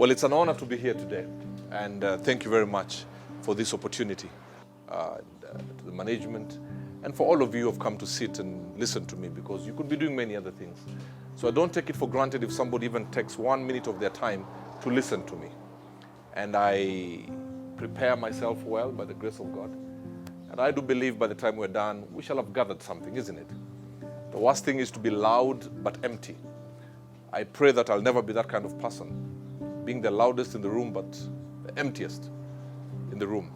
Well, it's an honor to be here today, and thank you very much for this opportunity, to the management, and for all of you who have come to sit and listen to me, because you could be doing many other things. So I don't take it for granted if somebody even takes 1 minute of their time to listen to me. And I prepare myself well by the grace of God. And I do believe by the time we're done, we shall have gathered something, isn't it? The worst thing is to be loud but empty. I pray that I'll never be that kind of person, being the loudest in the room but the emptiest in the room.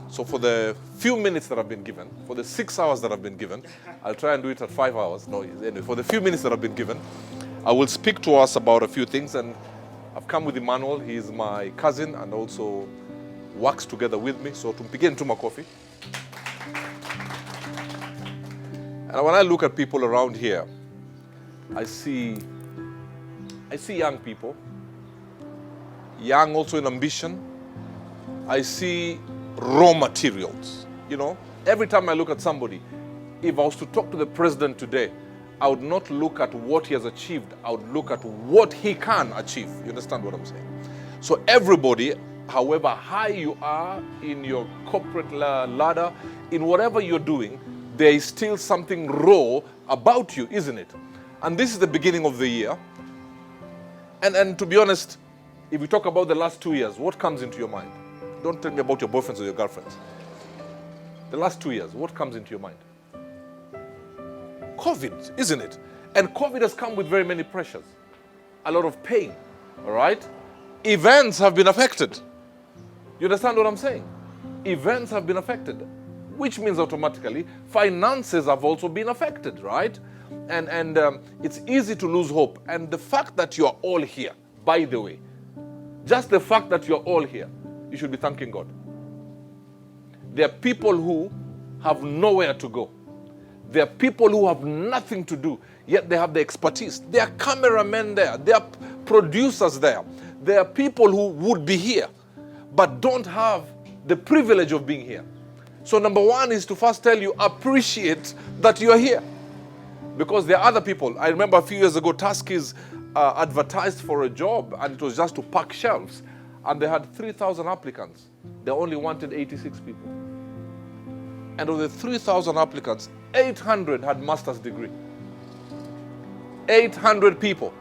So for the few minutes that I've been given, for the 6 hours that I've been given, I'll try and do it at 5 hours. No, anyway, for the few minutes that I've been given, I will speak to us about a few things. And I've come with Emmanuel. He's my cousin and also works together with me. So to begin to my coffee. And when I look at people around here, I see young people, young also in ambition. I see raw materials. You know, every time I look at somebody, if I was to talk to the president today, I would not look at what he has achieved. I would look at what he can achieve. You understand what I'm saying? So everybody, however high you are in your corporate ladder, in whatever you're doing, there is still something raw about you, isn't it? And this is the beginning of the year. And to be honest, if we talk about the last 2 years, what comes into your mind? Don't tell me about your boyfriends or your girlfriends. The last 2 years, what comes into your mind? COVID, isn't it? And COVID has come with very many pressures. A lot of pain, all right? Events have been affected. You understand what I'm saying? Events have been affected, which means automatically finances have also been affected, right? And it's easy to lose hope. And the fact that you are all here, by the way, just the fact that you're all here, you should be thanking God. There are people who have nowhere to go. There are people who have nothing to do, yet they have the expertise. There are cameramen there. There are producers there. There are people who would be here, but don't have the privilege of being here. So number one is to first tell you, appreciate that you are here. Because there are other people. I remember a few years ago, Tuskys advertised for a job, and it was just to pack shelves. And they had 3,000 applicants. They only wanted 86 people. And of the 3,000 applicants, 800 had master's degree. 800 people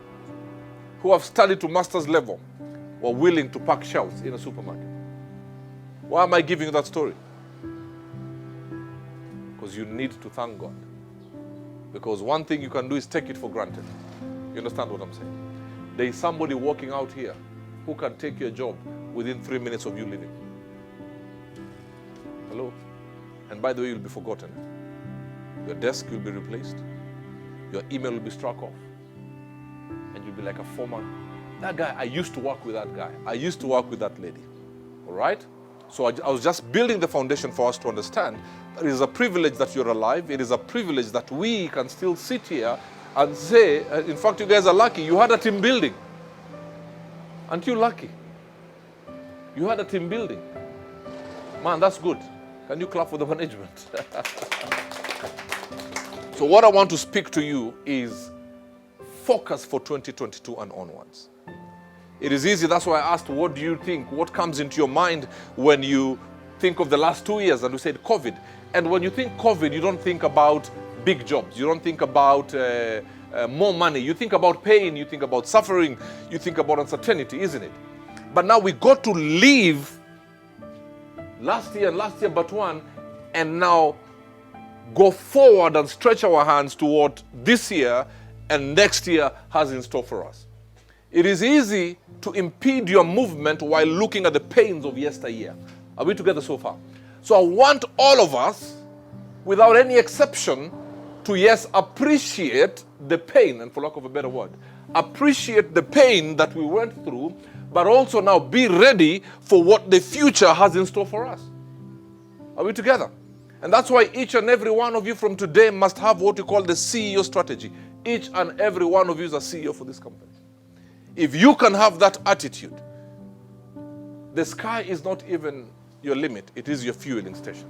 who have studied to master's level were willing to pack shelves in a supermarket. Why am I giving you that story? Because you need to thank God. Because one thing you can do is take it for granted. You understand what I'm saying? There is somebody walking out here who can take your job within 3 minutes of you leaving. Hello? And by the way, you'll be forgotten. Your desk will be replaced. Your email will be struck off. And you'll be like a former. That guy, I used to work with that guy. I used to work with that lady. All right? So I was just building the foundation for us to understand that it is a privilege that you're alive. It is a privilege that we can still sit here and say, in fact, you guys are lucky. You had a team building. Aren't you lucky? You had a team building. Man, that's good. Can you clap for the management? So what I want to speak to you is focus for 2022 and onwards. It is easy. That's why I asked, what do you think? What comes into your mind when you think of the last 2 years? And we said COVID. And when you think COVID, you don't think about big jobs. You don't think about more money. You think about pain. You think about suffering. You think about uncertainty, isn't it? But now we got to leave last year but one, and now go forward and stretch our hands to what this year and next year has in store for us. It is easy to impede your movement while looking at the pains of yesteryear. Are we together so far? So I want all of us, without any exception, to yes, appreciate the pain, and for lack of a better word, appreciate the pain that we went through, but also now be ready for what the future has in store for us. Are we together? And that's why each and every one of you from today must have what you call the CEO strategy. Each and every one of you is a CEO for this company. If you can have that attitude, the sky is not even your limit, it is your fueling station.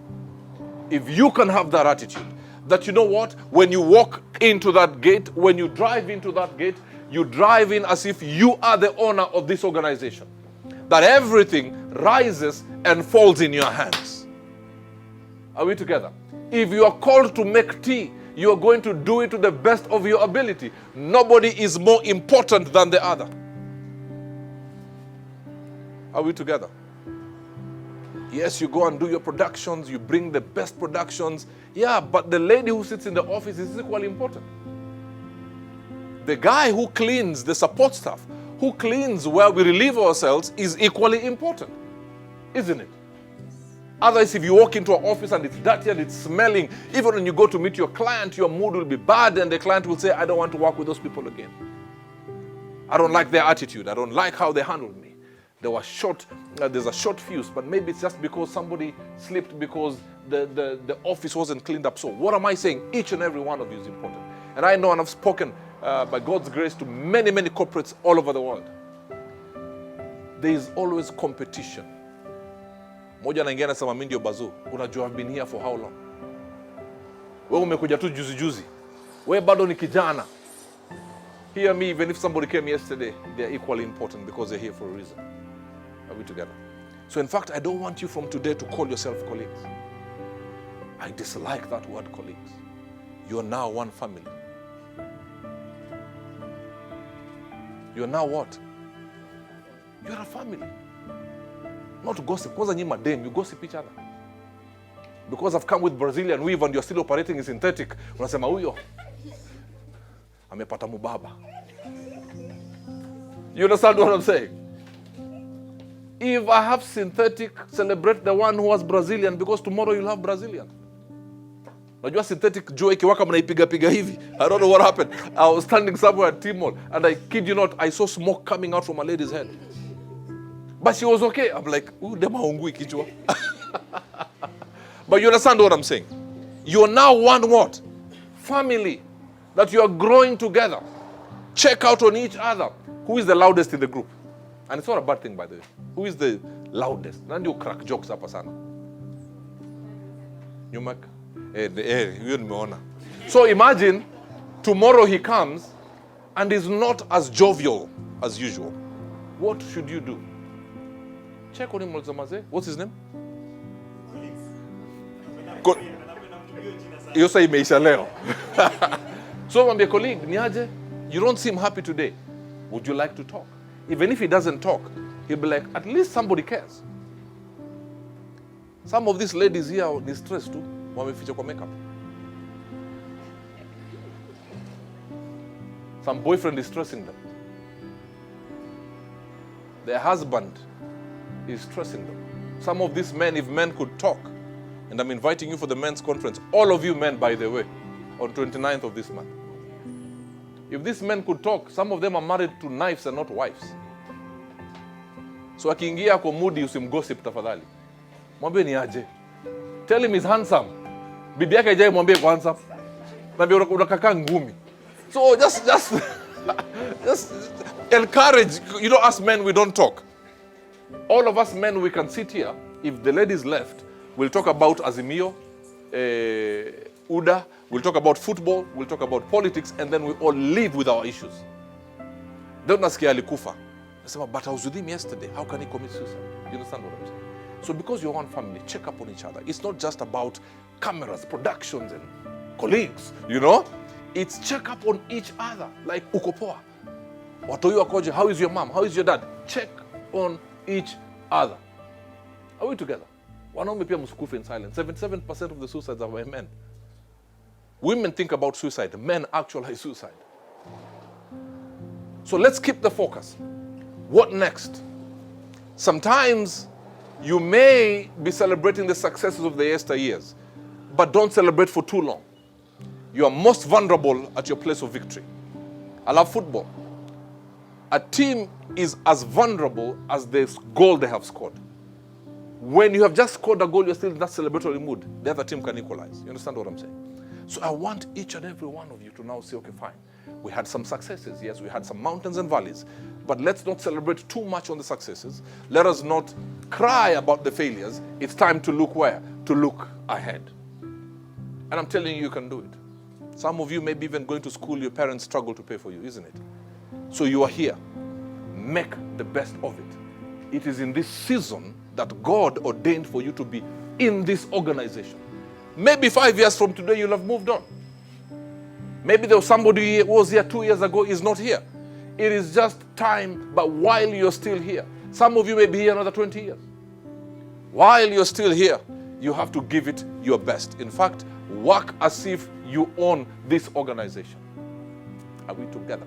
If you can have that attitude, that you know what, when you walk into that gate, when you drive into that gate, You drive in as if you are the owner of this organization. That everything rises and falls in your hands. Are we together? If you are called to make tea, you are going to do it to the best of your ability. Nobody is more important than the other. Are we together? Yes, you go and do your productions, you bring the best productions. Yeah, but the lady who sits in the office is equally important. The guy who cleans the support staff, who cleans where we relieve ourselves, is equally important, isn't it? Otherwise, if you walk into an office and it's dirty and it's smelling, even when you go to meet your client, your mood will be bad and the client will say, I don't want to work with those people again. I don't like their attitude. I don't like how they handled me. There's a short fuse, but maybe it's just because somebody slipped because the office wasn't cleaned up. So what am I saying? Each and every one of you is important. And I know, and I've spoken by God's grace to many, many corporates all over the world. There is always competition. Moja anaingia anasema mimi ndio bazoo. Unajua I've been here for how long? Wewe umekuja tu juzi. Wewe bado ni kijana. Hear me, even if somebody came yesterday, they're equally important because they're here for a reason. Are we together? So in fact, I don't want you from today to call yourself colleagues. I dislike that word colleagues. You are now one family. You are now what? You are a family. Not to gossip. Kwanza nyinyi madem, you gossip each other. Because I've come with Brazilian weave and you're still operating in synthetic. Unasema huyo amepata mubaba. You understand what I'm saying? If I have synthetic, celebrate the one who has Brazilian, because tomorrow you'll have Brazilian. Najua synthetic jua ikiwaka mnaipiga hivi. I don't know what happened. I was standing somewhere at T-Mall and I kid you not, I saw smoke coming out from a lady's head. But she was okay. I'm like, ooh, dema hungui kichwa. But you understand what I'm saying? You are now one what? Family. That you are growing together. Check out on each other. Who is the loudest in the group? And it's not a bad thing, by the way. Who is the loudest? Nandi you crack jokes hapa sana. Nyumak? Hiyo nimeona. So imagine tomorrow he comes and is not as jovial as usual. What should you do? Check on him. What's his name? Hiyo sasa imeisha leo. So mwambie colleague, niaje? You don't seem happy today. Would you like to talk? Even if he doesn't talk, he'll be like, at least somebody cares. Some of these ladies here are distressed too. Wameficha kwa makeup. Some boyfriend is stressing them. Their husband is stressing them. Some of these men, if men could talk, and I'm inviting you for the men's conference, all of you men, by the way, on 29th of this month. If these men could talk, some of them are married to knives and not wives. So akiingia kwa moody, usimgossip tafadhali. Mwambie ni aje. Tell him he's handsome. Bibi yake haijai mwambie kwa handsome. Mwambie unakaka ngumi. So just encourage. You know, us men, we don't talk. All of us men, we can sit here. If the ladies left, we'll talk about Azimio, UDA, we'll talk about football, we'll talk about politics, and then we all live with our issues. Don't ask alikufa. But I was with him yesterday. How can he commit suicide? You understand what I'm saying? So because you're one family, check up on each other. It's not just about cameras, productions, and colleagues, you know? It's check up on each other. Like ukopoa. Watoyo akoje, how is your mom? How is your dad? Check on each other. Are we together? Wanaume pia msikufe in silence. 77% of the suicides are by men. Women think about suicide. Men actualize suicide. So let's keep the focus. What next? Sometimes you may be celebrating the successes of the yesteryears, but don't celebrate for too long. You are most vulnerable at your place of victory. I love football. A team is as vulnerable as the goal they have scored. When you have just scored a goal, you're still in that celebratory mood. The other team can equalize. You understand what I'm saying? So I want each and every one of you to now say, okay, fine. We had some successes. Yes, we had some mountains and valleys. But let's not celebrate too much on the successes. Let us not cry about the failures. It's time to look where? To look ahead. And I'm telling you, you can do it. Some of you may be even going to school your parents struggle to pay for you, isn't it? So you are here. Make the best of it. It is in this season that God ordained for you to be in this organization. Maybe 5 years from today, you'll have moved on. Maybe there was somebody who was here 2 years ago, is not here. It is just time, but while you're still here, some of you may be here another 20 years. While you're still here, you have to give it your best. In fact, work as if you own this organization. Are we together?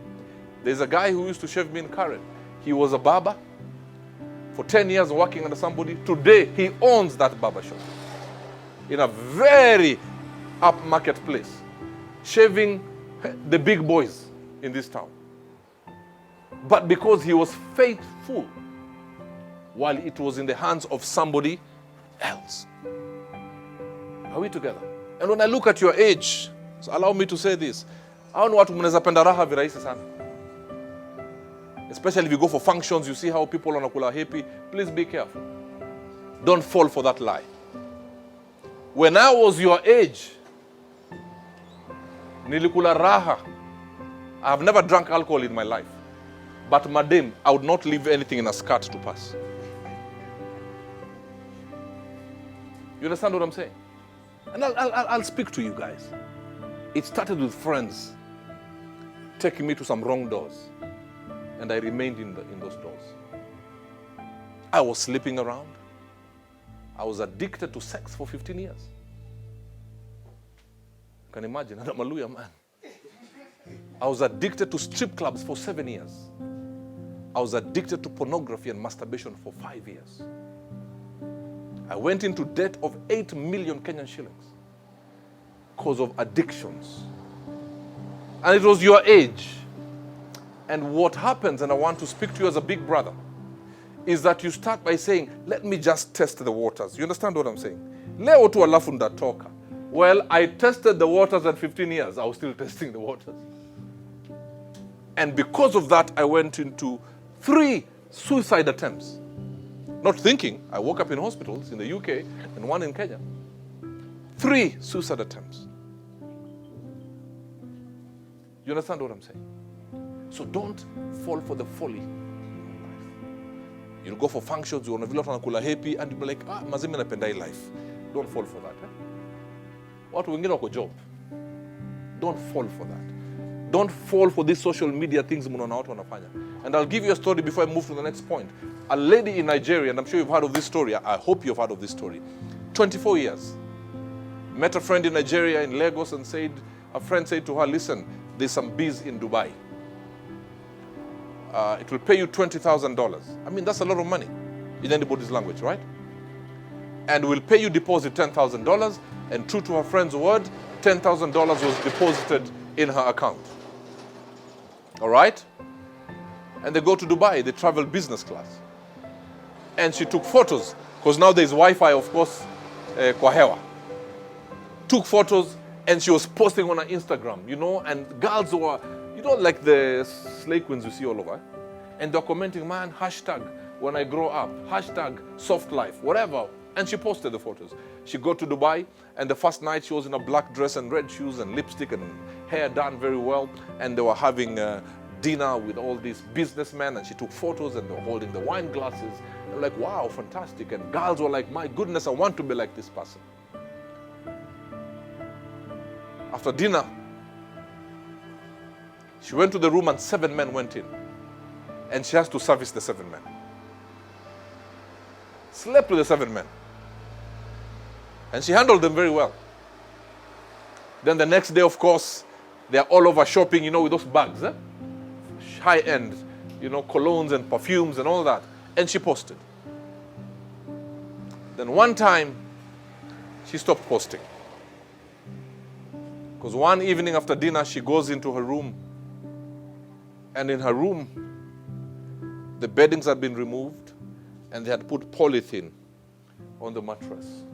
There's a guy who used to shave me in Karen. He was a barber for 10 years working under somebody. Today, he owns that barber shop in a very upmarket place, shaving the big boys in this town. But because he was faithful while it was in the hands of somebody else. Are we together? And when I look at your age, so allow me to say this. I know watu mnaweza penda raha virahisi sana. Especially if you go for functions, you see how people wanakula happy. Please be careful. Don't fall for that lie. When I was your age, nilikula raha. I have never drank alcohol in my life. But madam, I would not leave anything in a skirt to pass. You understand what I'm saying? And I'll speak to you guys. It started with friends taking me to some wrong doors. And I remained in those doors. I was sleeping around. I was addicted to sex for 15 years. You can imagine, I'm a lawyer man. I was addicted to strip clubs for 7 years. I was addicted to pornography and masturbation for 5 years. I went into debt of 8 million Kenyan shillings because of addictions. And it was your age. And what happens, and I want to speak to you as a big brother, is that you start by saying, let me just test the waters. You understand what I'm saying? Leo tu alafu ndatoka. Well, I tested the waters at 15 years. I was still testing the waters. And because of that, I went into 3 suicide attempts. Not thinking. I woke up in hospitals in the UK and 1 in Kenya. 3 suicide attempts. You understand what I'm saying? So don't fall for the folly in life. You'll go for functions, you want to wanakula happy, and you'll be like, mazimi napenda hii life. Don't fall for that. Watu wengine wako job. Don't fall for that. Don't fall for these social media things mnaona watu wanafanya. And I'll give you a story before I move to the next point. A lady in Nigeria, and I'm sure you've heard of this story. I hope you've heard of this story. 24 years. Met a friend in Nigeria in Lagos and a friend said to her, listen, there's some bees in Dubai. It will pay you $20,000. I mean, that's a lot of money in anybody's language, right? And we'll pay you deposit $10,000. And true to her friend's word, $10,000 was deposited in her account. All right? And they go to Dubai. They travel business class. And she took photos, because now there's Wi-Fi, of course, kwa hewa. Took photos, and she was posting on her Instagram, and girls were, like the slay queens you see all over. And they're commenting, man, hashtag when I grow up, hashtag soft life, whatever. And she posted the photos. She got to Dubai, and the first night she was in a black dress and red shoes and lipstick and hair done very well. And they were having dinner with all these businessmen, and she took photos, and they were holding the wine glasses. They were like, wow, fantastic. And girls were like, my goodness, I want to be like this person. After dinner, she went to the room and 7 men went in. And she has to service the 7 men. Slept with the 7 men. And she handled them very well. Then the next day, of course, they're all over shopping, with those bags. High-end, colognes and perfumes and all that. And she posted. Then one time, she stopped posting. Because one evening after dinner, she goes into her room. And in her room, the beddings had been removed, and they had put polythene on the mattress.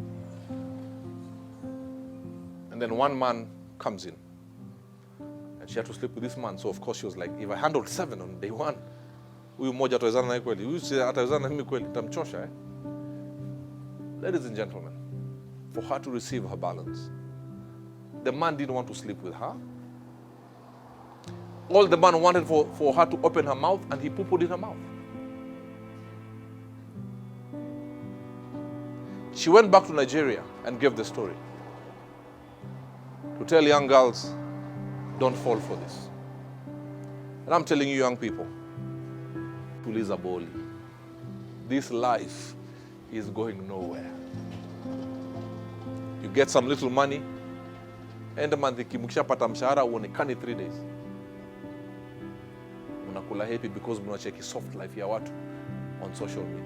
And then one man comes in. And she had to sleep with this man. So of course she was like, if I handled 7 on day 1, huyu mmoja atawezana naye kweli. Huyu si atawezana na mimi kweli, tamchosha. Ladies and gentlemen, for her to receive her balance, the man didn't want to sleep with her. All the man wanted for her to open her mouth, and he poo-pooed in her mouth. She went back to Nigeria and gave the story to tell young girls, don't fall for this. And I'm telling you, young people, tuliza boli. This life is going nowhere. You get some little money, end month mkishapata mshahara uonekani 3 days. Unakula happy because mnacheki soft life ya watu on social media.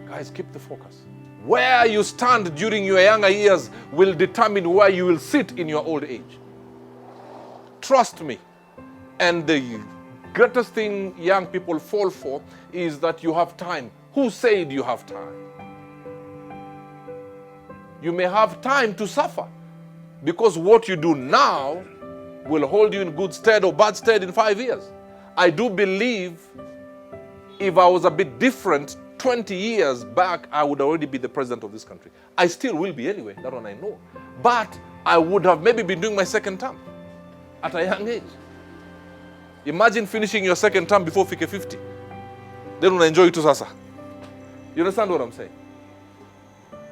Guys, keep the focus. Where you stand during your younger years will determine where you will sit in your old age. Trust me. And the greatest thing young people fall for is that you have time. Who said you have time? You may have time to suffer, because what you do now will hold you in good stead or bad stead in 5 years. I do believe if I was a bit different 20 years back, I would already be the president of this country. I still will be anyway, that one I know. But I would have maybe been doing my second term at a young age. Imagine finishing your second term before fike 50. Then una enjoy it to sasa. You understand what I'm saying?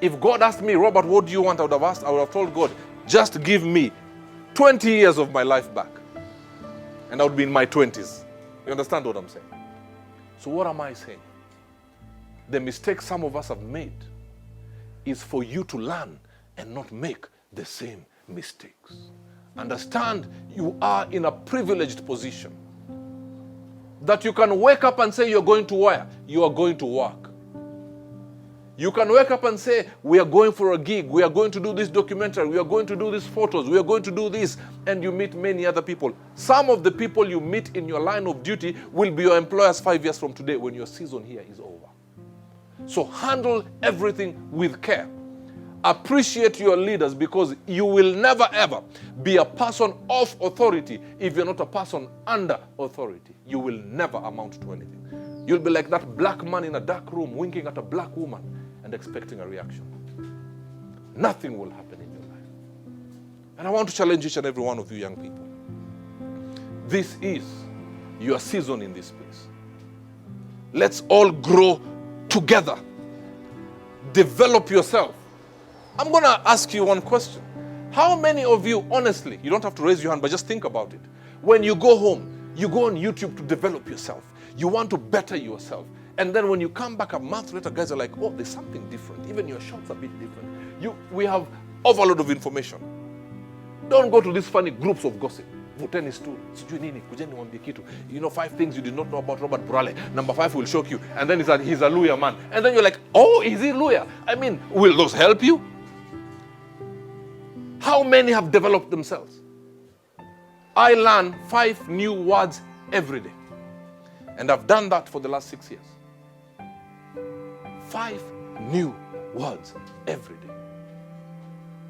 If God asked me, Robert, what do you want? I would have told God, just give me 20 years of my life back. And I would be in my 20s. You understand what I'm saying? So what am I saying? The mistake some of us have made is for you to learn and not make the same mistakes. Understand you are in a privileged position. That you can wake up and say you're going to where? You are going to work. You can wake up and say, we are going for a gig, we are going to do this documentary, we are going to do these photos, we are going to do this, and you meet many other people. Some of the people you meet in your line of duty will be your employers 5 years from today when your season here is over. So handle everything with care. Appreciate your leaders, because you will never ever be a person of authority if you're not a person under authority. You will never amount to anything. You'll be like that black man in a dark room winking at a black woman and expecting a reaction. Nothing will happen in your life. And I want to challenge each and every one of you young people. This is your season in this place. Let's all grow together. Develop yourself. I'm going to ask you one question. How many of you, honestly, you don't have to raise your hand, but just think about it. When you go home, you go on YouTube to develop yourself. You want to better yourself. And then when you come back a month later, guys are like, oh, there's something different. Even your shots are a bit different. We have overload of information. Don't go to these funny groups of gossip. Vuteni stool. Sijui nini, kujeni niwaambie kitu. You know 5 things you did not know about Robert Burale. Number 5 will shock you. And then he's a lawyer man. And then you're like, oh, is he lawyer? I mean, will those help you? How many have developed themselves? I learn 5 new words every day. And I've done that for the last 6 years. 5 new words every day.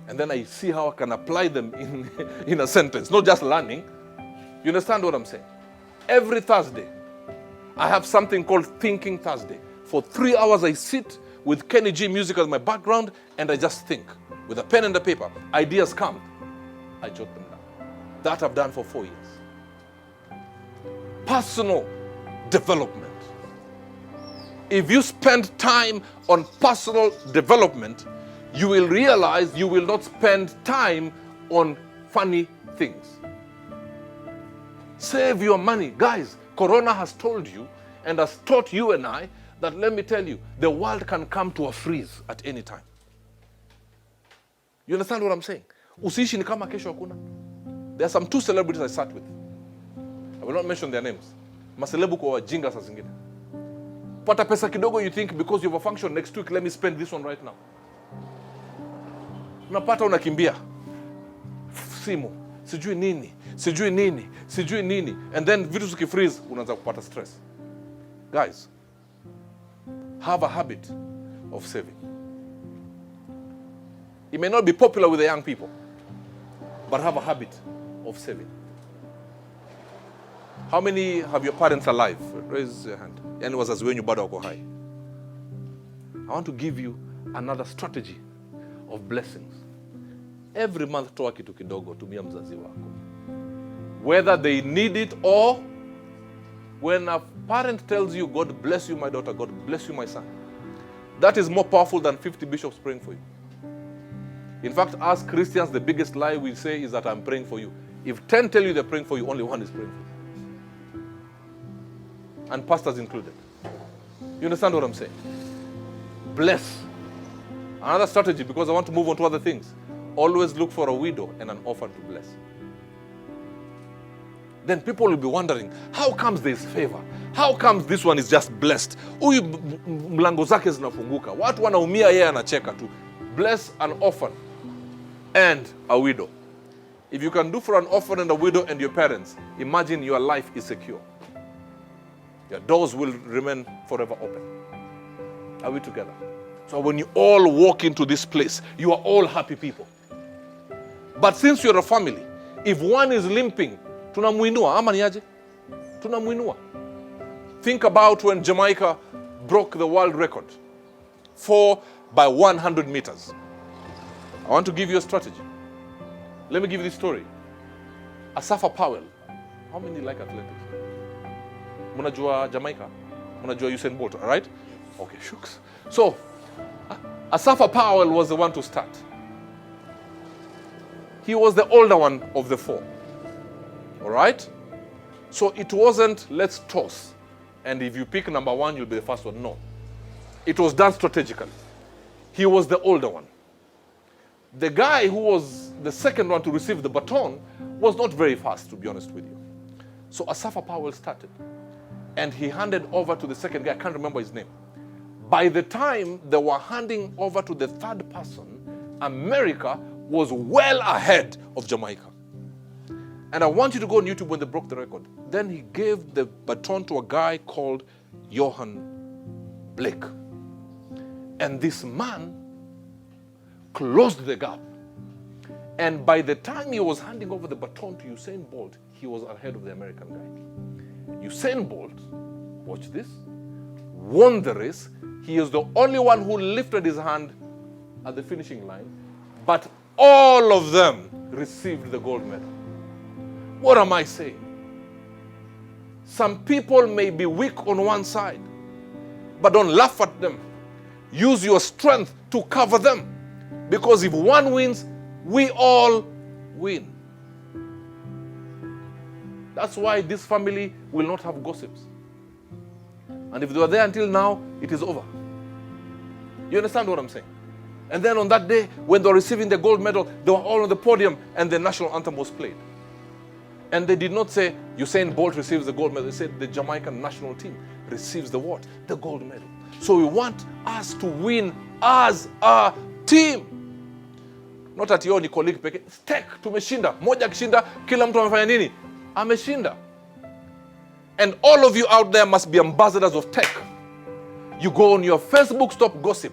And then I see how I can apply them in a sentence, not just learning. You understand what I'm saying? Every Thursday, I have something called Thinking Thursday. For 3 hours, I sit with Kenny G music as my background, and I just think. With a pen and a paper, ideas come. I jot them down. That I've done for 4 years. Personal development. If you spend time on personal development, you will realize you will not spend time on funny things. Save your money. Guys, Corona has told you and has taught you and I that, let me tell you, the world can come to a freeze at any time. You understand what I'm saying? Usiishi ni kama kesho hakuna. There are some 2 celebrities I sat with. I will not mention their names. Maselebu kwa wajinga saa zingine. Pata pesa kidogo, you think because you have a function next week, let me spend this one right now. Unapata unakimbia. Simu. Sijui nini. Sijui nini. Sijui nini. And then vitu zikifreeze, unaanza kupata stress. Guys, have a habit of saving. It may not be popular with the young people, but have a habit of saving. How many have your parents alive? Raise your hand. Yani wazazi wenyu bado wako hai. I want to give you another strategy of blessings. Every month toa kitu kidogo, tumia mzazi wako. whether they need it or when a parent tells you, God bless you, my daughter, God bless you, my son, that is more powerful than 50 bishops praying for you. In fact, as Christians, the biggest lie we say is that I'm praying for you. If 10 tell you they're praying for you, only one is praying for you. And pastors included. You understand what I'm saying? Bless. Another strategy, because I want to move on to other things. Always look for a widow and an orphan to bless. Then people will be wondering, how comes there's favor? How comes this one is just blessed? Huyu mlango zake zinafunguka. Watu wanaumia, yeye anacheka tu. Bless an orphan and a widow. If you can do for an orphan and a widow and your parents, imagine your life is secure. Your doors will remain forever open. Are we together? So when you all walk into this place, you are all happy people. But since you're a family, if one is limping, tunamuinua, ama niaje? Tunamuinua. Think about when Jamaica broke the world record, 4 by 100 meters. I want to give you a strategy. Let me give you this story. Asafa Powell. How many like athletics? Munajua Jamaica? Munajua Usain Bolt, all right? Okay, shucks. So, Asafa Powell was the one to start. He was the older one of the 4. All right? So it wasn't, let's toss. And if you pick number 1, you'll be the first one. No. It was done strategically. He was the older one. The guy who was the second one to receive the baton was not very fast, to be honest with you. So Asafa Powell started. And he handed over to the second guy. I can't remember his name. By the time they were handing over to the third person, America was well ahead of Jamaica. And I want you to go on YouTube when they broke the record. Then he gave the baton to a guy called Johan Blake. And this man closed the gap. And by the time he was handing over the baton to Usain Bolt, he was ahead of the American guy. Usain Bolt, watch this, won the race. He is the only one who lifted his hand at the finishing line, but all of them received the gold medal. What am I saying? Some people may be weak on one side, but don't laugh at them. Use your strength to cover them. Because if one wins, we all win. That's why this family will not have gossips. And if they were there until now, it is over. You understand what I'm saying? And then on that day, when they were receiving the gold medal, they were all on the podium and the national anthem was played. And they did not say, Usain Bolt receives the gold medal. They said, the Jamaican national team receives the what? The gold medal. So we want us to win as a team. Not at your colleague peke. Tech, tumeshinda. Moja kishinda, kila mtu amefanya nini? Ameshinda. And all of you out there must be ambassadors of tech. You go on your Facebook, stop gossip.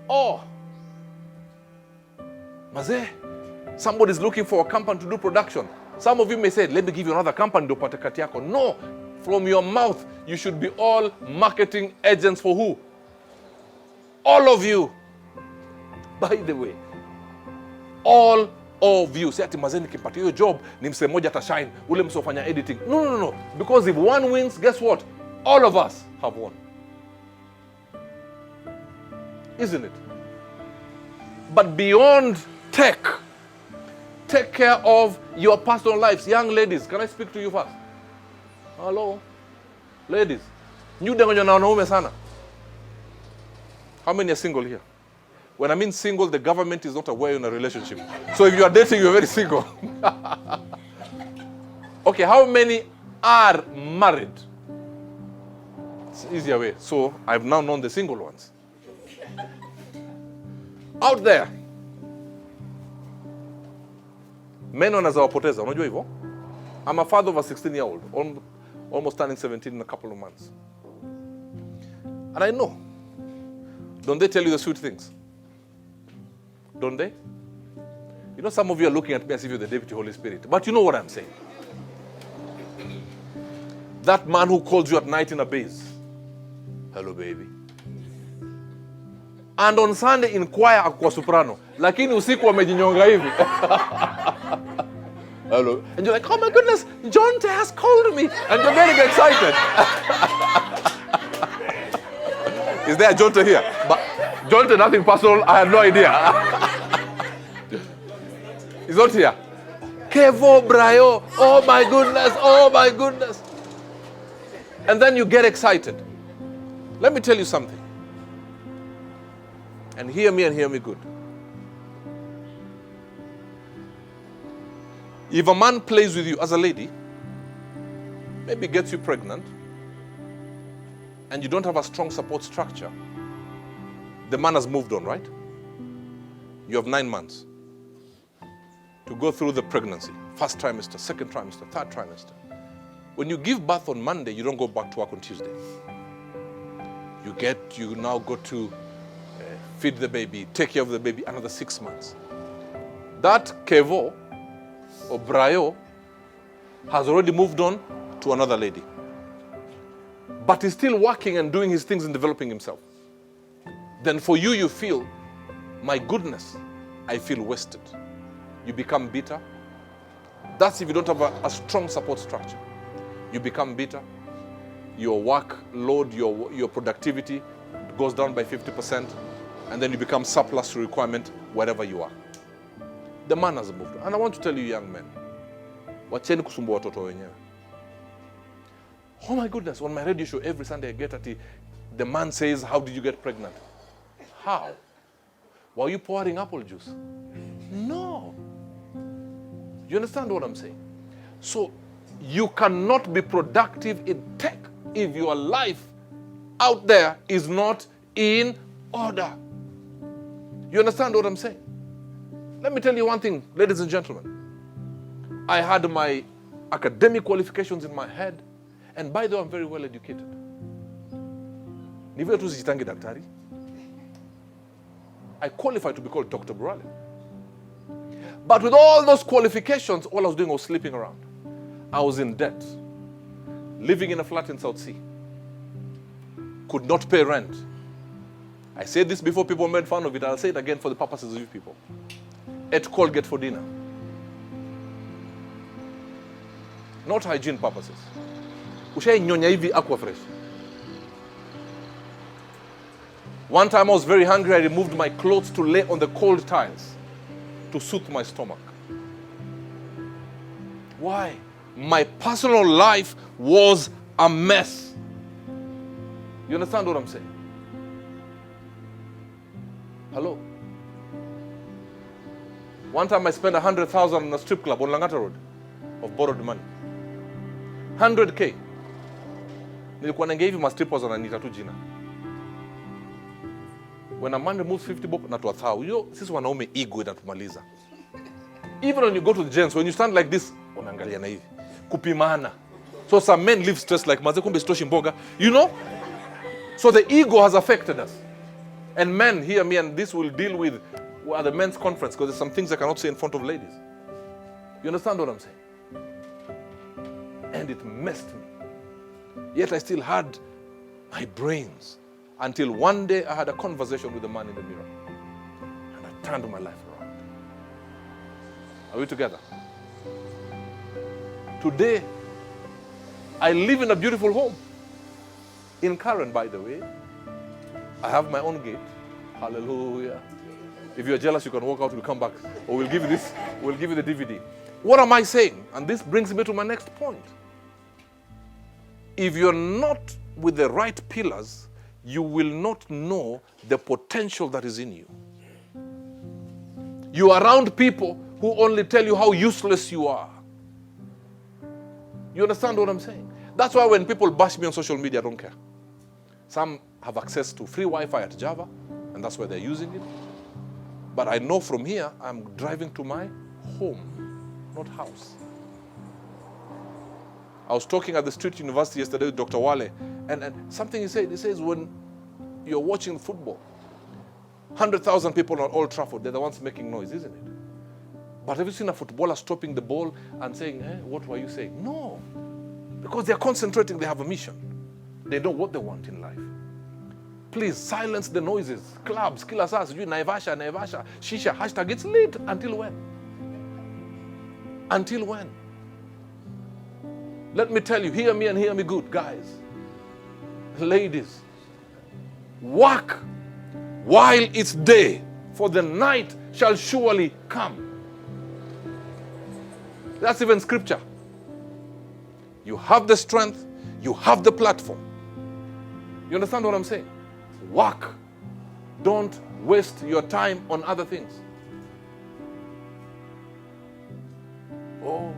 Oh, Maze, somebody's looking for a company to do production. Some of you may say, let me give you another company to pata kati yako. No, from your mouth, you should be all marketing agents for who? All of you. By the way, all of you. Say ati Maze nikipatia hiyo job, ni mse moja atashine, ule mse ufanya editing. No. Because if one wins, guess what? All of us have won. Isn't it? But beyond tech, take care of your personal lives. Young ladies, can I speak to you first? Hello? Ladies, nyu dengonyo na wanaume sana. How many are single here? When I mean single, the government is not aware you're in a relationship. So if you are dating, you're very single. Okay, how many are married? It's an easier way. So I've now known the single ones. Out there, men wanazawapoteza, unajua hivyo? I'm a father of a 16-year-old, almost turning 17 in a couple of months. And I know. Don't they tell you the sweet things? Don't they? You know, some of you are looking at me as if you're the Deputy Holy Spirit. But you know what I'm saying. That man who calls you at night in a base. Hello, baby. And on Sunday in choir kwa soprano. Lakini usiku wamejinyonga hivi. hello. And you're like, oh my goodness, Jonte has called me. And you're getting excited. Is there a Jonte here? But Jonte, nothing personal. I have no idea. He's not here. Kevo, Brayo. Oh my goodness. Oh my goodness. And then you get excited. Let me tell you something. And hear me good. If a man plays with you as a lady, maybe gets you pregnant, and you don't have a strong support structure, the man has moved on, right? You have 9 months to go through the pregnancy. First trimester, second trimester, third trimester. When you give birth on Monday, you don't go back to work on Tuesday. You now go to feed the baby, take care of the baby another 6 months. That Kevo or Brayo has already moved on to another lady. But he's still working and doing his things and developing himself. Then for you, you feel, my goodness, I feel wasted. You become bitter. That's if you don't have a strong support structure. You become bitter. Your workload, your productivity goes down by 50%, and then you become surplus to requirement wherever you are. The man has moved on. And I want to tell you, young men, wacheni kusumbua watoto wenyewe. Oh my goodness, on my radio show every Sunday I get at the man says, how did you get pregnant? How? Were you pouring apple juice? No. You understand what I'm saying? So you cannot be productive in tech if your life out there is not in order. You understand what I'm saying? Let me tell you one thing, ladies and gentlemen. I had my academic qualifications in my head, and by the way, I'm very well educated. Nivyo tu sijitangi daktari. I qualified to be called Dr. Burale. But with all those qualifications, all I was doing was sleeping around. I was in debt, living in a flat in South Sea. Could not pay rent. I said this before people made fun of it. I'll say it again for the purposes of you people. Ate Colgate for dinner. Not hygiene purposes. Ushai nyonya hivi aqua fresh. One time I was very hungry. I removed my clothes to lay on the cold tiles to soothe my stomach. Why? My personal life was a mess. You understand what I'm saying? Hello? One time I spent 100,000 on a strip club on Langata Road of borrowed money. 100K. Nilikuwa nange hivi ma strippers wananiita tu jina. When a man removes 50 bob na tuwa thao, sisi wanaume ego inatumaliza. Even when you go to the gents, when you stand like this, unaangalia na hivi. Kupimana. So some men live stressed like maze kumbe sitoshi mboga. You know? So the ego has affected us. And men, hear me, and this will deal with the men's conference, because there's some things I cannot say in front of ladies. You understand what I'm saying? And it messed me. Yet I still had my brains. Until one day I had a conversation with the man in the mirror. And I turned my life around. Are we together? Today, I live in a beautiful home. In Karen, by the way. I have my own gate. Hallelujah. If you're jealous, you can walk out, we'll come back. Or we'll give you this, we'll give you the DVD. What am I saying? And this brings me to my next point. If you're not with the right pillars, you will not know the potential that is in you. You are around people who only tell you how useless you are. You understand what I'm saying? That's why when people bash me on social media, I don't care. Some have access to free Wi-Fi at Java, and that's why they're using it. But I know from here, I'm driving to my home, not house. I was talking at the Street University yesterday with Dr. Wale, and something he says when you're watching football, 100,000 people on Old Trafford, they're the ones making noise, isn't it? But have you seen a footballer stopping the ball and saying, what were you saying? No, because they're concentrating, they have a mission. They know what they want in life. Please silence the noises. Clubs, kila saa, sijui Naivasha, shisha, hashtag, it's lit. Until when? Until when? Let me tell you, hear me and hear me good, guys. Ladies, work while it's day, for the night shall surely come. That's even scripture. You have the strength, you have the platform. You understand what I'm saying? Work. Don't waste your time on other things. Oh,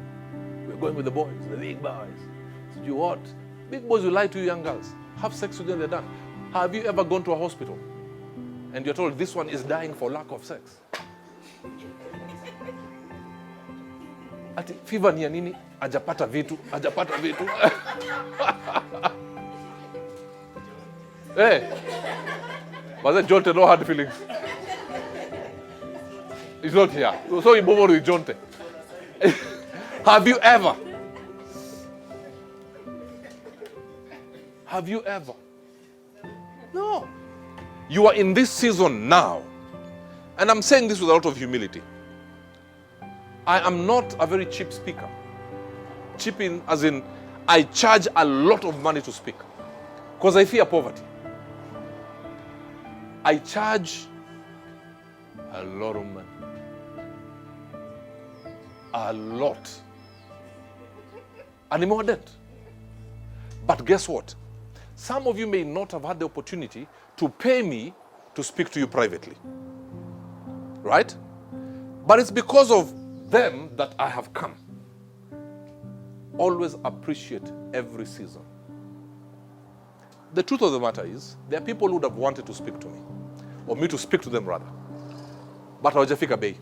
we're going with the boys, the big boys. So you what? Big boys will lie to you young girls. Have sex with them, they're done. Have you ever gone to a hospital and you're told this one is dying for lack of sex? Ati fever ni ya nini? Ajapata vitu. Hey, was that Jonte no hard feelings? He's not here. So he moved on with Jonte. Have you ever? Have you ever? No. You are in this season now. And I'm saying this with a lot of humility. I am not a very cheap speaker. Cheap in, as in, I charge a lot of money to speak. Because I fear poverty. I charge a lot of money. A lot. And more than that. But guess what? Some of you may not have had the opportunity to pay me to speak to you privately. Right? But it's because of them that I have come. Always appreciate every season. The truth of the matter is, there are people who would have wanted to speak to me, or me to speak to them rather. But hawajafika bei.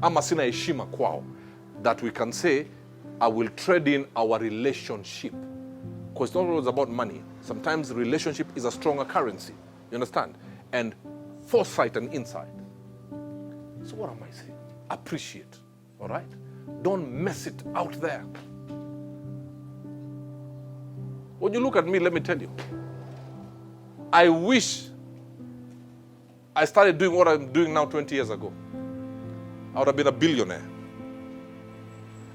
Ama sina heshima kwao, that we can say, I will trade in our relationship. Because it's not always about money. Sometimes relationship is a stronger currency. You understand? And foresight and insight. So what am I saying? Appreciate. All right? Don't mess it out there. When you look at me, let me tell you, I wish I started doing what I'm doing now 20 years ago. I would have been a billionaire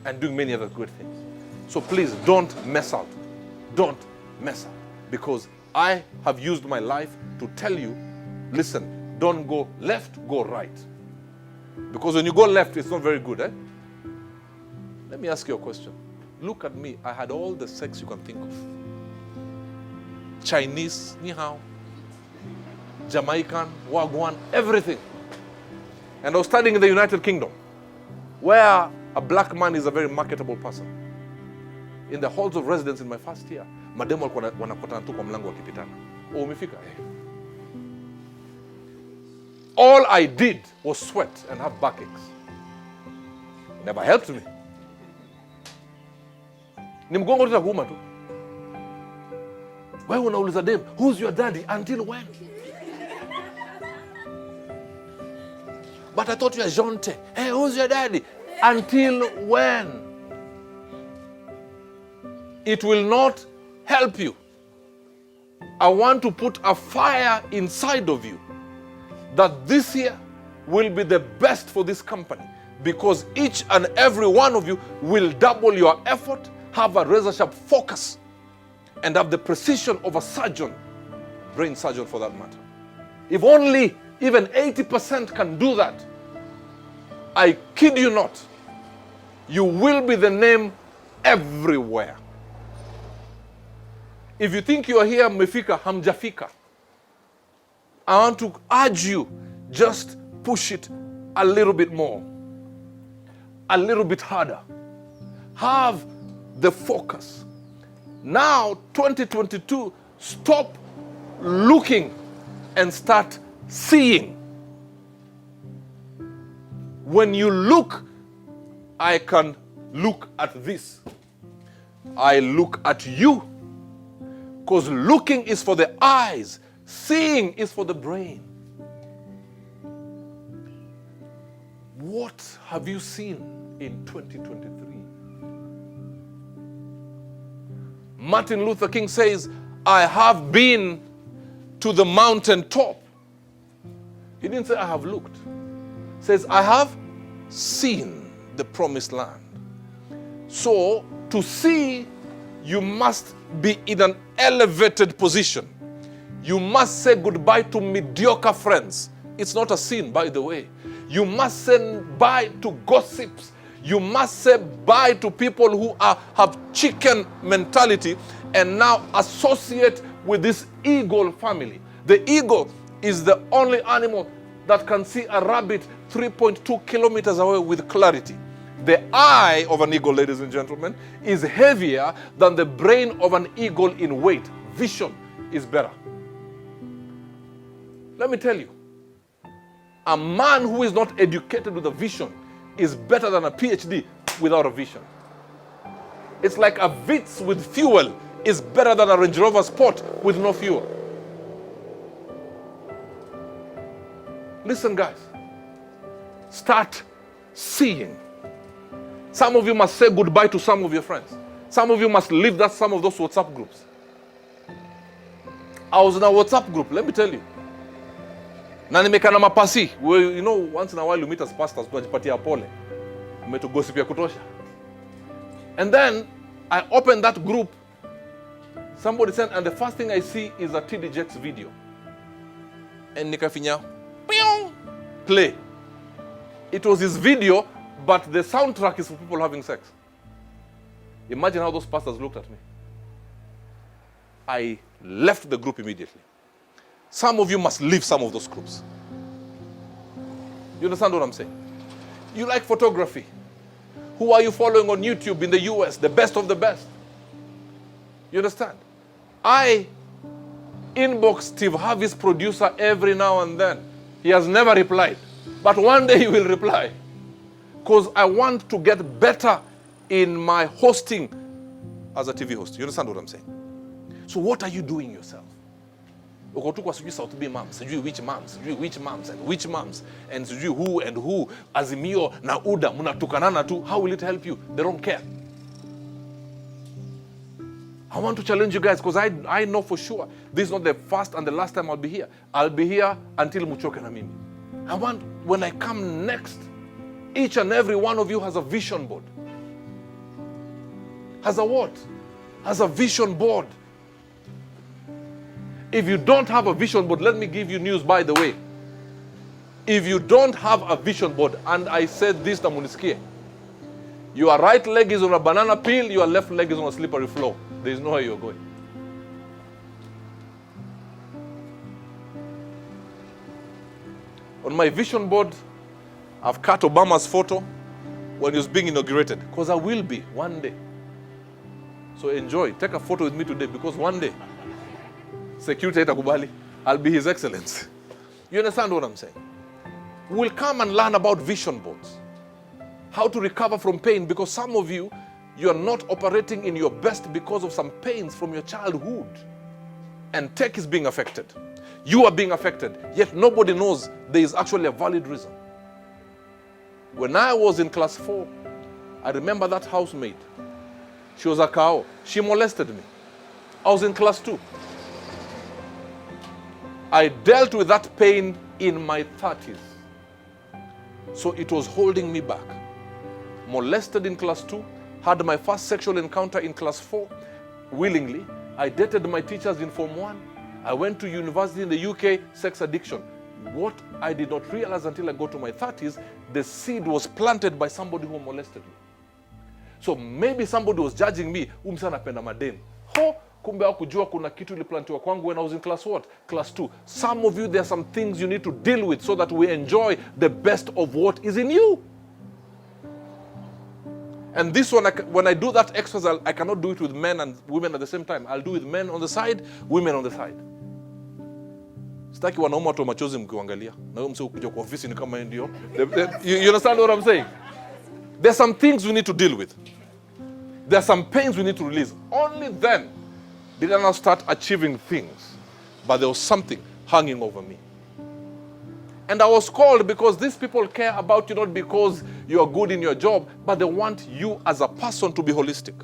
and doing many other good things. So please don't mess out. Don't mess up. Because I have used my life to tell you, listen, don't go left, go right. Because when you go left, it's not very good, eh? Let me ask you a question. Look at me. I had all the sex you can think of. Chinese, ni hao. Jamaican, Wagwan, everything. And I was studying in the United Kingdom, where a black man is a very marketable person. In the halls of residence in my first year, mademu walikuwa wanakutana tu kwa mlango wakipitana. Oh, umefika? All I did was sweat and have backaches. Never helped me. Ni mgongo tu utakuuma tu. Wewe unauliza dem, who's your daddy? Until when? But I thought you were Jonte. Hey, who's your daddy? Until when? It will not help you. I want to put a fire inside of you that this year will be the best for this company, because each and every one of you will double your effort, have a razor-sharp focus, and have the precision of a surgeon, brain surgeon for that matter. If only even 80% can do that, I kid you not, you will be the name everywhere. If you think you are here, mmefika, hamjafika. I want to urge you, just push it a little bit more, a little bit harder. Have the focus. Now, 2022, stop looking and start seeing. When you look, I can look at this. I look at you. Because looking is for the eyes, seeing is for the brain. What have you seen in 2023? Martin Luther King says, I have been to the mountain top. He didn't say I have looked. He says, I have seen the promised land. So to see, you must be in an elevated position. You must say goodbye to mediocre friends. It's not a sin, by the way. You must say bye to gossips. You must say bye to people who have chicken mentality and now associate with this eagle family. The eagle is the only animal that can see a rabbit 3.2 kilometers away with clarity. The eye of an eagle, ladies and gentlemen, is heavier than the brain of an eagle in weight. Vision is better. Let me tell you, a man who is not educated with a vision is better than a PhD without a vision. It's like a Vitz with fuel is better than a Range Rover Sport with no fuel. Listen, guys, start seeing. Some of you must say goodbye to some of your friends. Some of you must leave some of those WhatsApp groups. I was in a WhatsApp group, let me tell you. Na nimekana mapasi, you know, once in a while you meet as pastors, tunajipatia pole. Umetugosipia kutosha. And then I opened that group. Somebody said, and the first thing I see is a TD Jakes video. And nikafinya, play. It was his video, but the soundtrack is for people having sex. Imagine how those pastors looked at me. I left the group immediately. Some of you must leave some of those groups. You understand what I'm saying? You like photography. Who are you following on YouTube in the US? The best of the best. You understand? I inbox Steve Harvey's producer every now and then. He has never replied. But one day he will reply. Because I want to get better in my hosting as a TV host. You understand what I'm saying? So what are you doing yourself? Ukotukwa sijui South B moms, sijui which moms, sijui which moms and which moms, and sijui who and who, Azimio na UDA, munatukanana tu. How will it help you? They don't care. I want to challenge you guys because I know for sure this is not the first and the last time I'll be here. I'll be here until muchoke na mimi. I want, when I come next, each and every one of you has a vision board. Has a what? Has a vision board. If you don't have a vision board, let me give you news, by the way. If you don't have a vision board, and I said this to Munisikie, your right leg is on a banana peel, your left leg is on a slippery floor. There is nowhere you're going. On my vision board, I've cut Obama's photo when he was being inaugurated, because I will be one day. So enjoy. Take a photo with me today, because one day, security itakubali, I'll be His Excellency. You understand what I'm saying? We'll come and learn about vision boards. How to recover from pain, because some of you, you are not operating in your best because of some pains from your childhood. And tech is being affected. You are being affected, yet nobody knows there is actually a valid reason. When I was in class 4, I remember that housemaid. She was a cow. She molested me. I was in class 2. I dealt with that pain in my 30s. So it was holding me back. Molested in class 2, had my first sexual encounter in class 4, willingly. I dated my teachers in Form 1. I went to university in the UK, sex addiction. What I did not realize until I got to my 30s, the seed was planted by somebody who molested me. So maybe somebody was judging me, umsana penda madeni. Kumbe hakujua kuna kitu iliplantiwa kwangu when I was in class what? Class 2. Some of you, there are some things you need to deal with so that we enjoy the best of what is in you. And this one, when I do that exercise, I cannot do it with men and women at the same time. I'll do it with men on the side, women on the side. Sitaki wanaume watu machozi mkiangalia. Na wewe msio kuja kwa ofisi ni kama ndio. You understand what I'm saying? There's some things we need to deal with. There are some pains we need to release. Only then did I not start achieving things. But there was something hanging over me. And I was called because these people care about you not because you are good in your job, but they want you as a person to be holistic.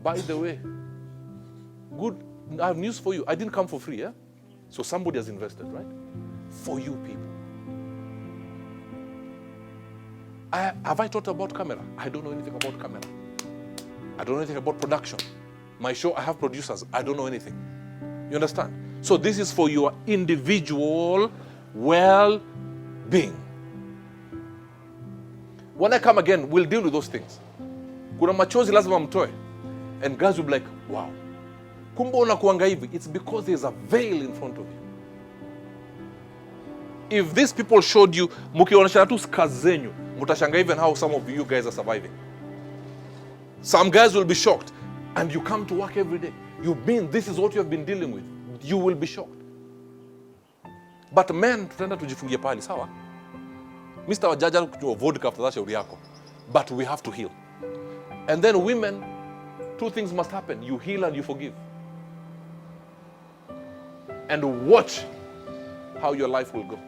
By the way, good, I have news for you. I didn't come for free, yeah? So somebody has invested, right? For you people. Have I taught about camera? I don't know anything about camera. I don't know anything about production. My show, I have producers. I don't know anything. You understand? So this is for your individual well-being. When I come again, we'll deal with those things. Kuna machozi lazima mtoe. And guys will be like, wow. Kumbe unakuanga hivi. It's because there's a veil in front of you. If these people showed you, mkionyesha tu scars zenyu, mutashanga even how some of you guys are surviving. Some guys will be shocked. And you come to work every day. This is what you have been dealing with. You will be shocked. But men, tutaenda tujifungie pali, sawa? Mr. Wajaja kunywa vodka after that shauri yako. But we have to heal. And then women, two things must happen. You heal and you forgive. And watch how your life will go.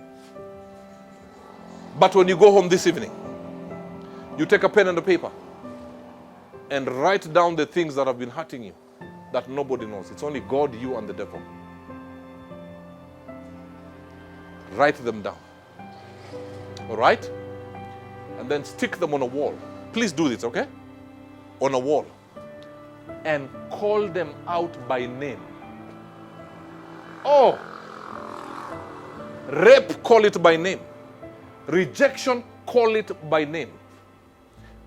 But when you go home this evening, you take a pen and a paper and write down the things that have been hurting you that nobody knows. It's only God, you, and the devil. Write them down. All right? And then stick them on a wall. Please do this, okay? On a wall. And call them out by name. Oh! Rape, call it by name. Rejection, call it by name.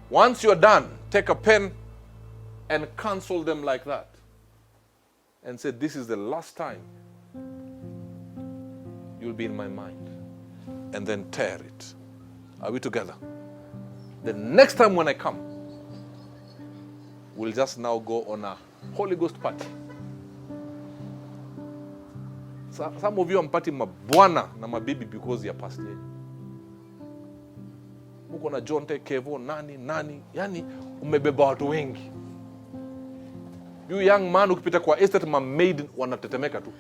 Once you're done, take a pen and cancel them like that. And say, this is the last time you'll be in my mind. And then tear it. Are we together? The next time when I come, we'll just now go on a Holy Ghost party. Some of you are partying mabwana na mabibi because you are past year. Uko na Jonte, Kevo, nani. Yani umebeba watu wengi. You young man ukipita kwa estate ma maid wanatetemeka tu.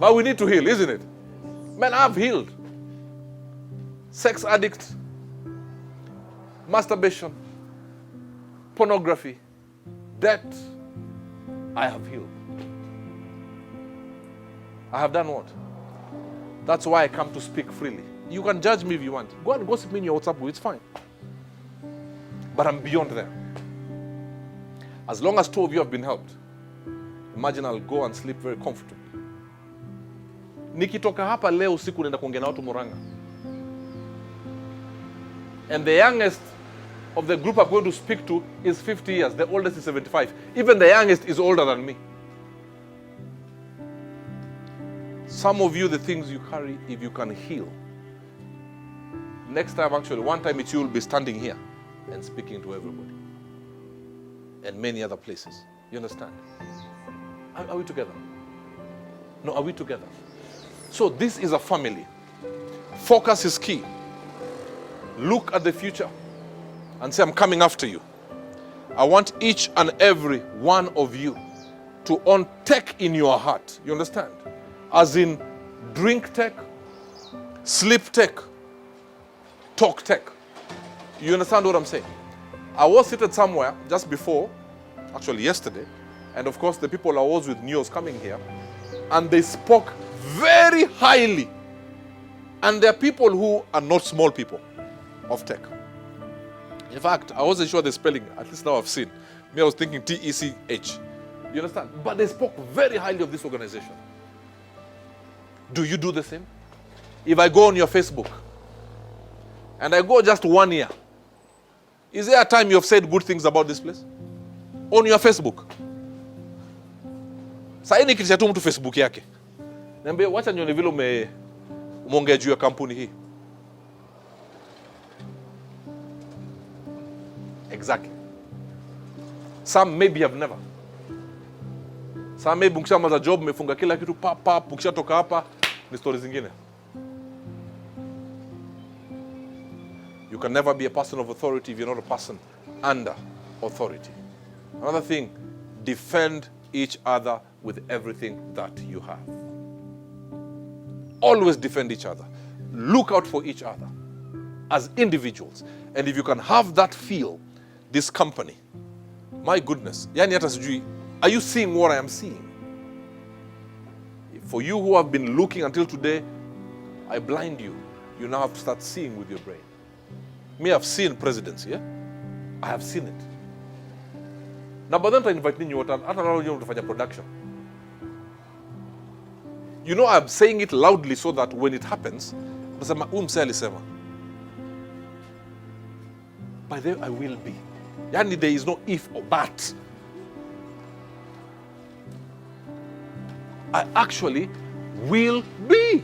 But we need to heal, isn't it? Man, I've healed. Sex addict, masturbation, pornography, debt. I have healed. I have done what? That's why I come to speak freely. You can judge me if you want. Go and gossip me in your WhatsApp group, it's fine. But I'm beyond there. As long as two of you have been helped, imagine I'll go and sleep very comfortably. Nikitoka hapa leo usiku nenda kuongea na watu Muranga. And the youngest of the group I'm going to speak to is 50 years. The oldest is 75. Even the youngest is older than me. Some of you, the things you carry, if you can heal. Next time, actually, one time you will be standing here and speaking to everybody. And many other places. You understand? Are we together? No, are we together? So this is a family. Focus is key. Look at the future and say, I'm coming after you. I want each and every one of you to own tech in your heart. You understand? As in drink tech, sleep tech, talk tech. You understand what I'm saying? I was seated somewhere just before, actually yesterday, and of course the people I was with knew I was coming here, and they spoke very highly. And there are people who are not small people of tech. In fact, I wasn't sure the spelling, at least now I've seen. Me, I was thinking T-E-C-H. You understand? But they spoke very highly of this organization. Do you do the same? If I go on your Facebook, and I go just 1 year, is there a time you have said good things about this place? On your Facebook. Sasa nikitisha tu mtu Facebook yake. Niambie wacha nione vile umeongea juu ya kampuni hii. Exactly. Some maybe have never. Some maybe mkishamaliza job mmefunga kila kitu papa, ukishatoka hapa ni stories zingine. You can never be a person of authority if you're not a person under authority. Another thing, defend each other with everything that you have. Always defend each other. Look out for each other as individuals. And if you can have that feel, this company, my goodness, yani hata sijui, are you seeing what I am seeing? For you who have been looking until today, I blind you. You now have to start seeing with your brain. Me, I've seen presidency, yeah? I have seen it. Na baada invite ninyi wote hata leo ndio tutafanya production. You know, I'm saying it loudly so that when it happens, utasema msee alisema. By the way, I will be. Yani there is no if or but. I actually will be.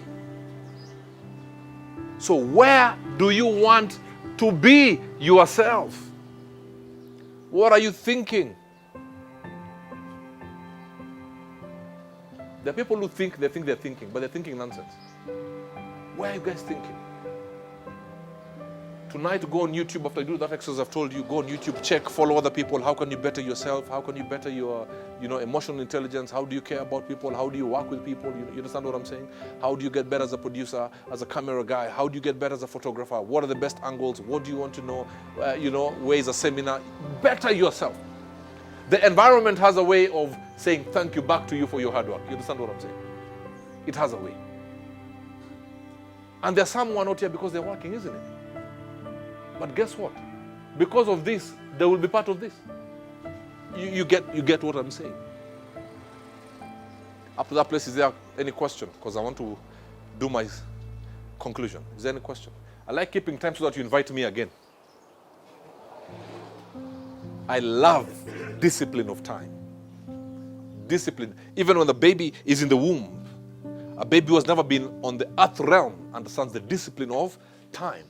So where do you want to be yourself? What are you thinking? There are people who think they're thinking, but they're thinking nonsense. Where are you guys thinking? Tonight, go on YouTube after I do that exercise I've told you. Go on YouTube, check, follow other people. How can you better yourself? How can you better your, emotional intelligence? How do you care about people? How do you work with people? You understand what I'm saying? How do you get better as a producer, as a camera guy? How do you get better as a photographer? What are the best angles? What do you want to know? Where is a seminar? Better yourself. The environment has a way of saying thank you back to you for your hard work. You understand what I'm saying? It has a way. And there's some who are not here because they're working, isn't it? But guess what? Because of this, they will be part of this. You get what I'm saying? Up to that place, is there any question? Because I want to do my conclusion. Is there any question? I like keeping time so that you invite me again. I love discipline of time. Discipline. Even when the baby is in the womb, a baby who has never been on the earth realm understands the discipline of time.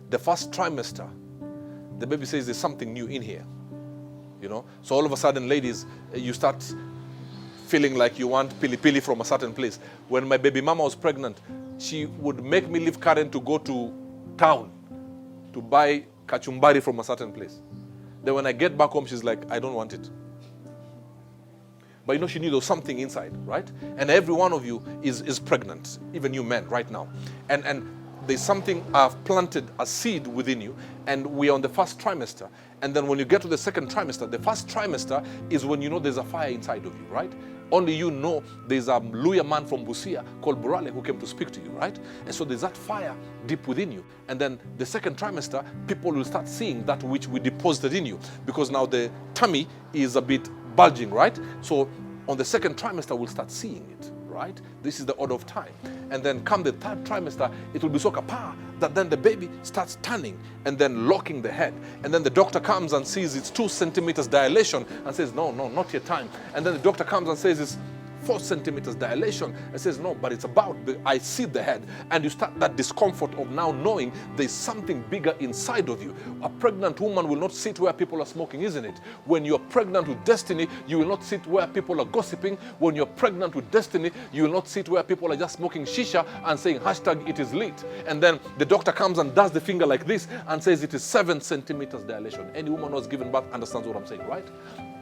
The first trimester, the baby says there's something new in here. So all of a sudden, ladies, you start feeling like you want pili-pili from a certain place. When my baby mama was pregnant, she would make me leave Karen to go to town to buy kachumbari from a certain place. Then when I get back home, she's like, I don't want it. But she knew there was something inside, right? And every one of you is pregnant, even you men right now. And there's something, I've planted a seed within you, and we are on the first trimester. And then when you get to the second trimester, the first trimester is when there's a fire inside of you, right? Only there's a Luya man from Busia called Burale who came to speak to you, right? And so there's that fire deep within you. And then the second trimester, people will start seeing that which we deposited in you, because now the tummy is a bit bulging, right? So on the second trimester, we'll start seeing it, right? This is the order of time. And then come the third trimester, it will be so kapah that then the baby starts turning and then locking the head. And then the doctor comes and sees it's 2 centimeters dilation and says, no, not your time. And then the doctor comes and says it's 4 centimeters dilation and says, no, but it's about, I see the head. And you start that discomfort of now knowing there's something bigger inside of you. A pregnant woman will not sit where people are smoking, isn't it? When you're pregnant with destiny, you will not sit where people are gossiping. When you're pregnant with destiny, you will not sit where people are just smoking shisha and saying hashtag it is lit. And then the doctor comes and does the finger like this and says it is 7 centimeters dilation. Any woman who has given birth understands what I'm saying, right?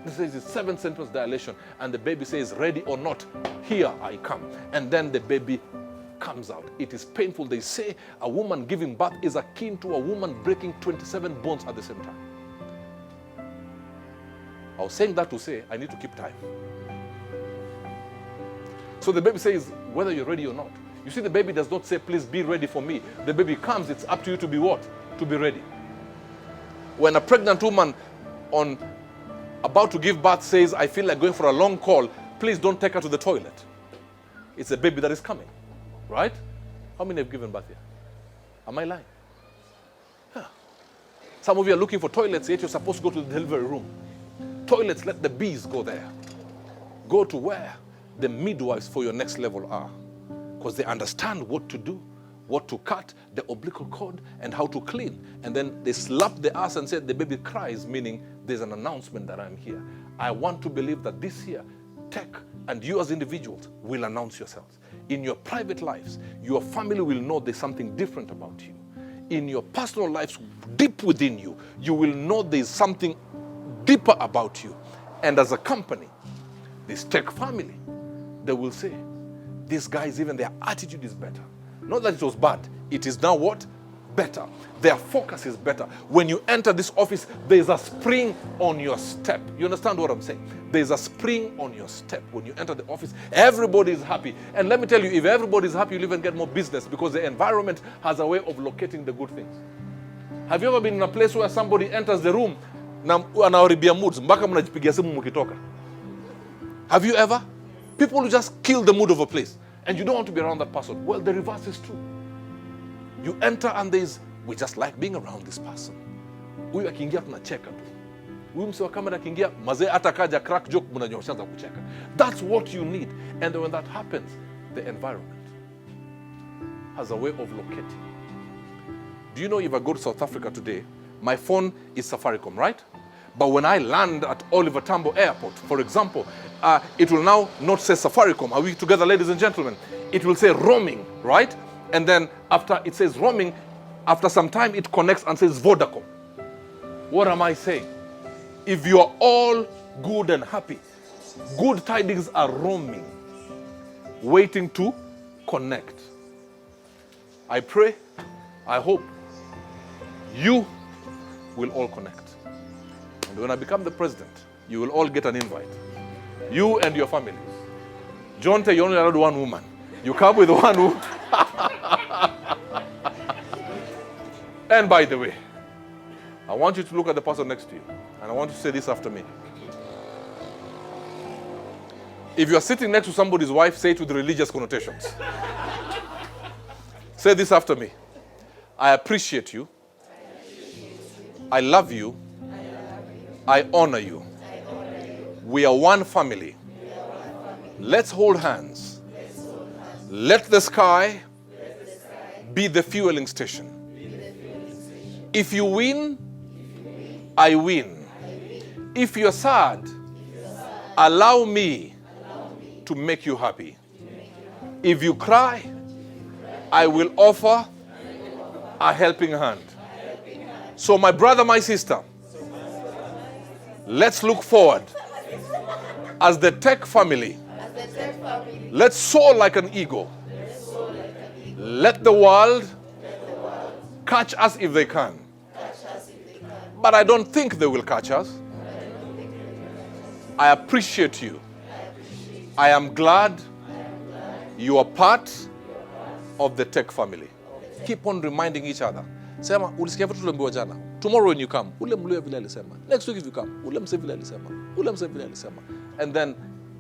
It says it's 7 centimeters dilation, and the baby says, ready or not, here I come. And then the baby comes out. It is painful. They say a woman giving birth is akin to a woman breaking 27 bones at the same time. I was saying that to say I need to keep time. So the baby says, whether you're ready or not. You see, the baby does not say, please be ready for me. The baby comes, it's up to you to be what? To be ready. When a pregnant woman about to give birth says, I feel like going for a long call, please don't take her to the toilet. It's a baby that is coming, right? How many have given birth here? Am I lying? Yeah. Some of you are looking for toilets, yet you're supposed to go to the delivery room. Toilets, let the bees go there. Go to where the midwives for your next level are. Because they understand what to do, what to cut, the umbilical cord, and how to clean. And then they slap the ass and say, the baby cries, meaning there's an announcement that I'm here. I want to believe that this year, tech and you as individuals will announce yourselves. In your private lives, your family will know there's something different about you. In your personal lives, deep within you, you will know there's something deeper about you. And as a company, this tech family, they will say, these guys, even their attitude is better. Not that it was bad. It is now what? Better. Their focus is better. When you enter this office, there's a spring on your step. You understand what I'm saying? There's a spring on your step. When you enter the office, everybody is happy. And let me tell you, if everybody is happy, you'll even get more business, because the environment has a way of locating the good things. Have you ever been in a place where somebody enters the room na anaharibia moods mpaka mnajipigia simu mkitoka? Have you ever? People who just kill the mood of a place and you don't want to be around that person. Well, the reverse is true. You enter and we just like being around this person. Huyu akiingia tunacheka tu. Huyu mse wa kamera akiingia mazee hata kaja crack joke mnanyoshaanza kucheka. That's what you need. And when that happens, the environment has a way of locating. Do you know if I go to South Africa today, my phone is Safaricom, right? But when I land at Oliver Tambo Airport, for example, it will now not say Safaricom. Are we together, ladies and gentlemen? It will say roaming, right? And then after it says roaming, after some time it connects and says Vodacom. What am I saying? If you are all good and happy, good tidings are roaming, waiting to connect. I pray, I hope you will all connect. And when I become the president, you will all get an invite. You and your families. John, you only allowed one woman. You come with one woman. And by the way, I want you to look at the person next to you. And I want you to say this after me. If you are sitting next to somebody's wife, say it with religious connotations. Say this after me. I appreciate you. I love you. I honor you. We are one family. Let's hold hands. Let the sky be the fueling station. If you win, I win. If you're sad, allow me to make you happy. If you cry, I will offer a helping hand. So my brother, my sister, let's look forward as the tech family. Let's soar like an eagle. Let the world catch us if they can. But I don't think they will catch us. I appreciate you. I am glad you are part of the tech family. Keep on reminding each other. Sema, ulisikia vitu tuliambiwa jana. Tomorrow when you come, ule mluya vile alisema. Next week if you come, ule mse vile alisema. Ule mse vile alisema. And then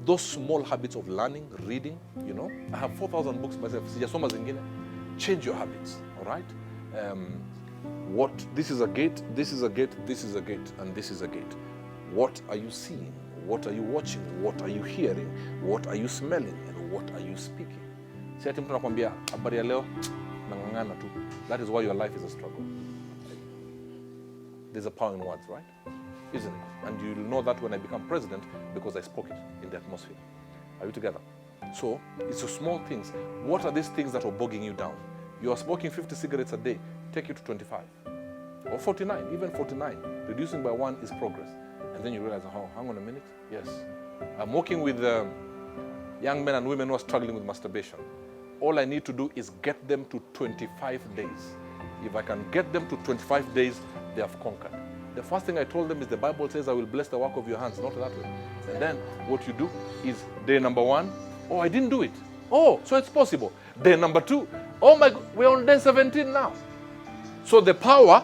those small habits of learning, reading, you know. I have 4,000 books myself. Sijasoma zingine. Change your habits, all right? This is a gate, this is a gate, this is a gate, and this is a gate. What are you seeing? What are you watching? What are you hearing? What are you smelling? And what are you speaking? Si ati mtu anakuambia habari ya leo nang'ang'ana tu. That is why your life is a struggle. There's a power in words, right? Isn't it? And you'll know that when I become president because I spoke it in the atmosphere. Are you together? So, it's the small things. What are these things that are bogging you down? You are smoking 50 cigarettes a day. Take it to 25. Or 49, even 49. Reducing by 1 is progress. And then you realize, oh, hang on a minute. Yes. I'm working with young men and women who are struggling with masturbation. All I need to do is get them to 25 days. If I can get them to 25 days, they have conquered. The first thing I told them is the Bible says, I will bless the work of your hands, not that way. And then what you do is day number 1, oh, I didn't do it. Oh, so it's possible. Day number 2, oh my God, we're on day 17 now. So the power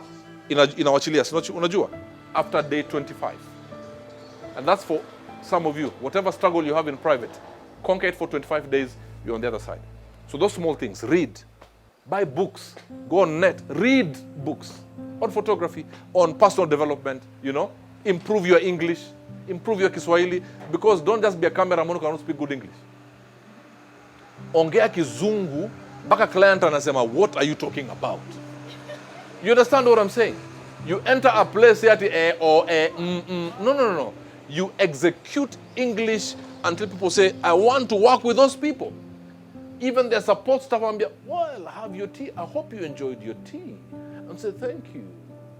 inawachilia, unajua, after day 25. And that's for some of you. Whatever struggle you have in private, conquer it for 25 days, you're on the other side. So those small things, read, buy books, go on net, read books on photography, on personal development, you know, improve your English, improve your Kiswahili, because don't just be a cameraman who cannot speak good English. Ongea kizungu, mpaka client anasema, what are you talking about? You understand what I'm saying? You enter a place yati no. You execute English until people say, I want to work with those people. Even their support staff will be, well, have your tea. I hope you enjoyed your tea. And say, thank you.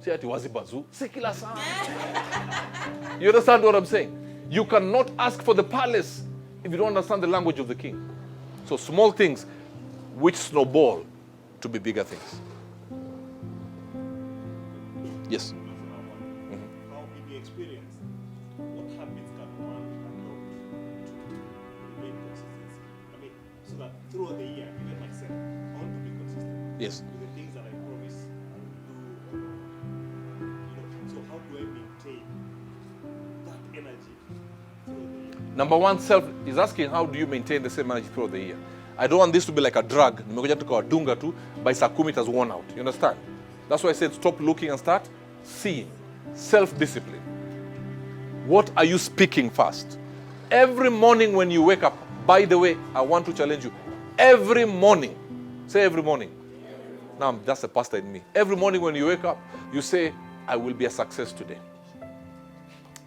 Say ati wazibazu. Sikila sana. You understand what I'm saying? You cannot ask for the palace if you don't understand the language of the king. So small things which snowball to be bigger things. Yes. How in the experience, what habits can one adopt to remain consistency? I mean, so that throughout the year, even myself, I want to be consistent. Yes. With the things that I promise I will do Number one, self is asking, how do you maintain the same energy throughout the year? I don't want this to be like a drug. Nimekuja tukawadunga tu, by saa 10 it has worn out. You understand? That's why I said stop looking and start seeing. Self-discipline. What are you speaking first? Every morning when you wake up, by the way, I want to challenge you. Every morning, say every morning. Now, that's the pastor in me. Every morning when you wake up, you say, I will be a success today.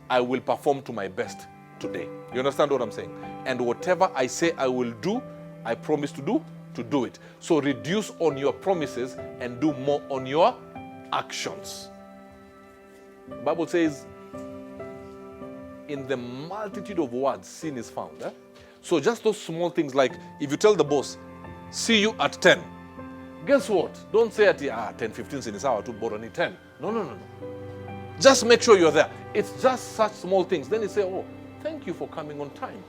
I will perform to my best today. You understand what I'm saying? And whatever I say I will do, I promise to do it. So reduce on your promises and do more on your actions. The Bible says, in the multitude of words, sin is found. So just those small things, like if you tell the boss, see you at 10. Guess what? Don't say at 10:15 sin is hour to borrow 10. No. Just make sure you're there. It's just such small things. Then you say, oh, thank you for coming on time.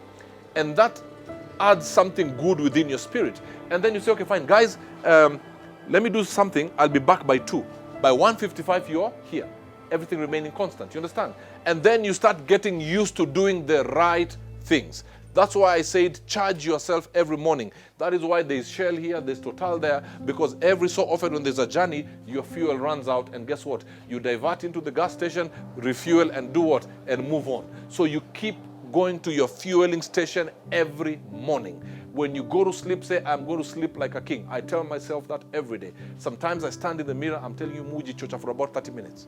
And that adds something good within your spirit. And then you say, okay, fine, guys, let me do something. I'll be back by 2. By 1:55, you're here. Everything remaining constant. You understand? And then you start getting used to doing the right things. That's why I said charge yourself every morning. That is why there's Shell here, there's Total there, because every so often when there's a journey, your fuel runs out, and guess what? You divert into the gas station, refuel, and do what? And move on. So you keep going to your fueling station every morning. When you go to sleep, say, I'm going to sleep like a king. I tell myself that every day. Sometimes I stand in the mirror, I'm telling you, Muji Chocha, for about 30 minutes.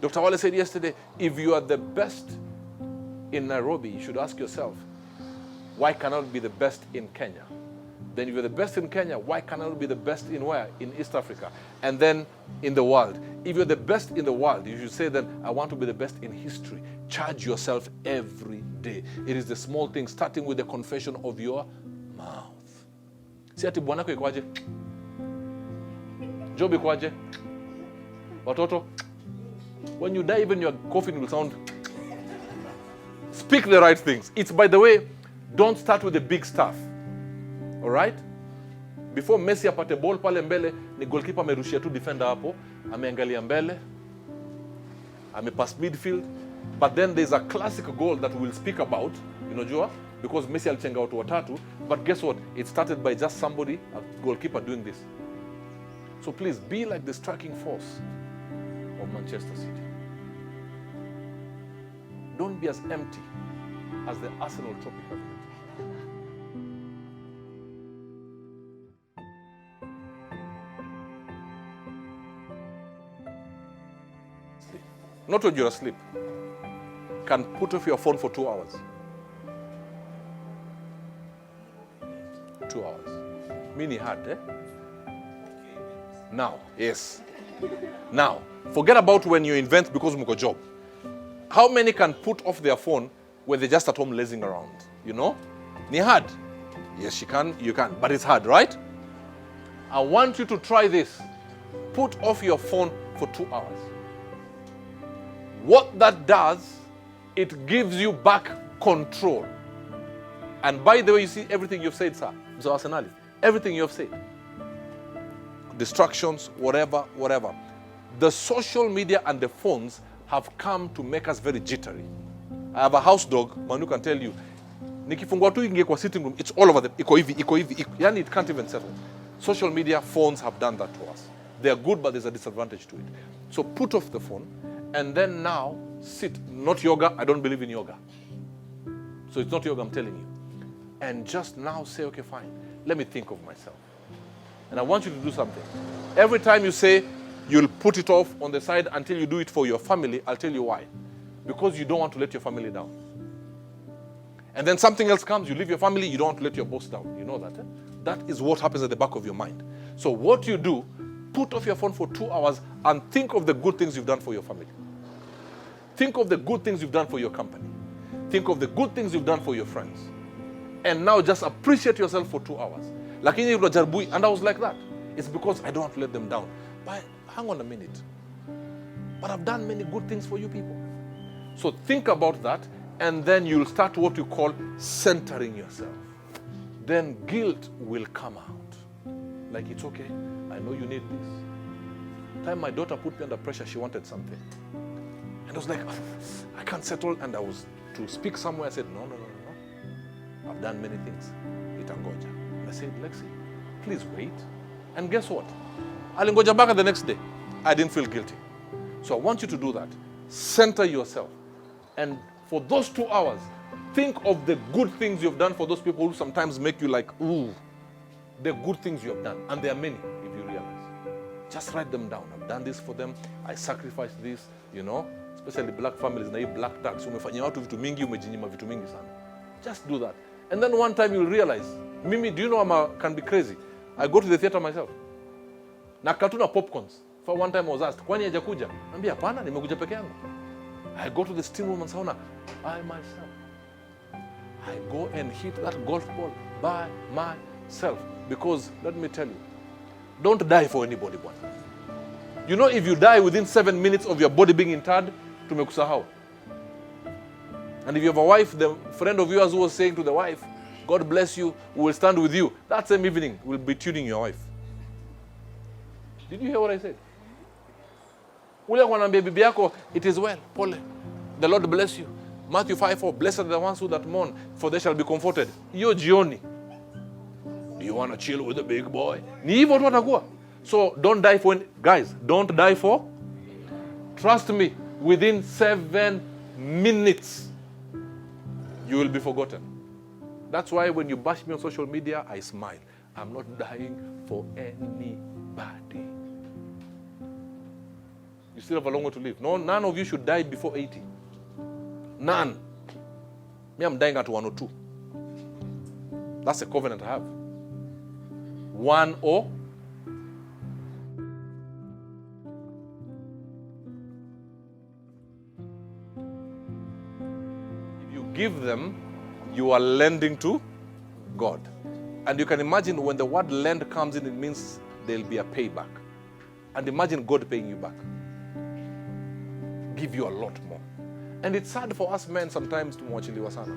Dr. Wale said yesterday, if you are the best in Nairobi, you should ask yourself, why cannot it be the best in Kenya? Then if you're the best in Kenya, why cannot it be the best in where? In East Africa. And then in the world. If you're the best in the world, you should say then, I want to be the best in history. Charge yourself every day. It is the small things, starting with the confession of your mouth. Si ati bwanako ikwaje? Job ikwaje? Watoto? When you die, even your coffin will sound. Speak the right things. It's, by the way, don't start with the big stuff. All right? Before Messi apate ball pale mbele, ni goalkeeper amerushia tu defender hapo, ameangalia mbele, amepass midfield. But then there's a classic goal that we'll speak about, Jua, because Messi alichenga watu watatu. But guess what? It started by just somebody, a goalkeeper, doing this. So please, be like the striking force of Manchester City. Don't be as empty as the Arsenal trophy cabinet. Sleep. Not when you're asleep. Can put off your phone for 2 hours. 2 hours. Mini hard, eh? Now, yes. Now, forget about when you invent because you have a job. How many can put off their phone when they're just at home lazing around? Ni hard. Yes, you can, but it's hard, right? I want you to try this. Put off your phone for 2 hours. What that does, it gives you back control. And by the way, you see everything you've said, sir. So Arsenali, everything you've said. Distractions, whatever. The social media and the phones have come to make us very jittery. I have a house dog, Manu can tell you. Nikifungua tu ingie kwa sitting room, it's all over the iko hivi. Yani it can't even settle. Social media, phones have done that to us. They are good, but there's a disadvantage to it. So put off the phone, and then now sit. Not yoga, I don't believe in yoga. So it's not yoga, I'm telling you. And just now say, okay, fine, let me think of myself. And I want you to do something. Every time you say, you'll put it off on the side until you do it for your family, I'll tell you why. Because you don't want to let your family down. And then something else comes, you leave your family, you don't want to let your boss down. You know that, eh? That is what happens at the back of your mind. So what you do, put off your phone for 2 hours and think of the good things you've done for your family. Think of the good things you've done for your company. Think of the good things you've done for your friends. And now just appreciate yourself for 2 hours. And I was like that. It's because I don't want to let them down. But hang on a minute. But I've done many good things for you people. So think about that, and then you'll start what you call centering yourself. Then guilt will come out. Like, it's okay, I know you need this. Time my daughter put me under pressure, she wanted something. And I was like, I can't settle, and I was to speak somewhere. I said, no. I've done many things. Itangoja. And I said, Lexi, please wait. And guess what? Alingoja back the next day. I didn't feel guilty. So I want you to do that. Center yourself. And for those 2 hours, think of the good things you've done for those people who sometimes make you like, ooh, the good things you have done. And there are many, if you realize. Just write them down. I've done this for them. I sacrificed this, especially black families, na hii black tax. Umefanyia watu vitu mingi, umejinyima vitu mingi sana. Just do that. And then one time you'll realize, Mimi, do you know I can be crazy? I go to the theater myself. Na katuna popcorns. For one time I was asked, kwani hajakuja? Naambia hapana, nimekuja peke yangu. I go to the steam room and sauna. I myself. I go and hit that golf ball by myself. Because, let me tell you, don't die for anybody, bwana. You know, if you die within 7 minutes of your body being interred, tumekusahau. And if you have a wife, the friend of yours who was saying to the wife, God bless you, we will stand with you. That same evening, we'll be tuning your wife. Did you hear what I said? Ule kwanaambia bibi yako, it is well, pole. The Lord bless you. Matthew 5:4, blessed are the ones who that mourn, for they shall be comforted. Yo jioni. Do you want to chill with the big boy? Ni hivyo tu watakuwa. So don't die for, guys, don't die for. Trust me, within 7 minutes, you will be forgotten. That's why when you bash me on social media, I smile. I'm not dying for anybody. You still have a long way to live. No, none of you should die before 80. None. Me, I'm dying at 102. That's a covenant I have. 10. If you give them, you are lending to God. And you can imagine when the word lend comes in, it means there'll be a payback. And imagine God paying you back. Give you a lot more. And it's sad for us men sometimes to mwachiliwa sana.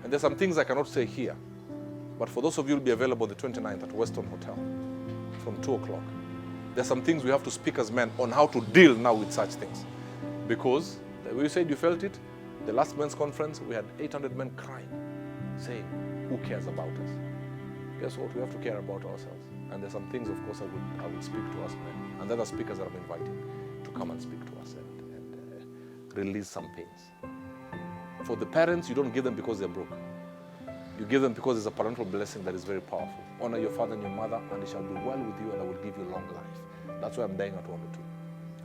And there's some things I cannot say here. But for those of you who will be available the 29th at Weston Hotel from 2 o'clock, there's some things we have to speak as men on how to deal now with such things. Because, the way you said you felt it, the last men's conference, we had 800 men crying, saying, who cares about us? Guess what? We have to care about ourselves. And there's some things, of course, I will speak to us men. And then the speakers that I'm inviting to come and speak to us and release some pains. For the parents, you don't give them because they're broke. You give them because it's a parental blessing that is very powerful. Honor your father and your mother, and it shall be well with you, and I will give you long life. That's why I'm dying at 102.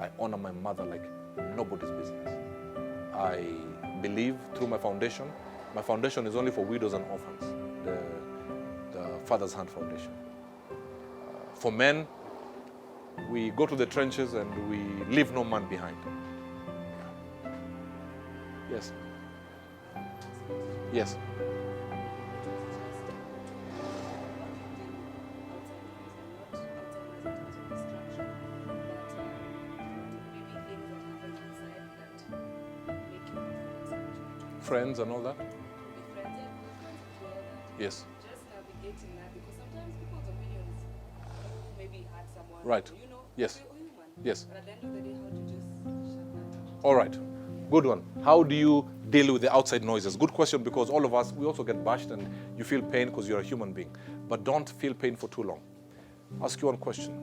I honor my mother like nobody's business. I believe through my foundation is only for widows and orphans, the Father's Hand Foundation. For men, we go to the trenches and we leave no man behind. Yes. Yes. Friends and all that? Yes. Just navigating that, because sometimes people's opinions maybe hurt someone. Right. Yes. We're human. Yes. But at the end of the day, how to just shut that. All right. Good one. How do you deal with the outside noises? Good question, because all of us, we also get bashed and you feel pain because you're a human being. But don't feel pain for too long. Ask you one question.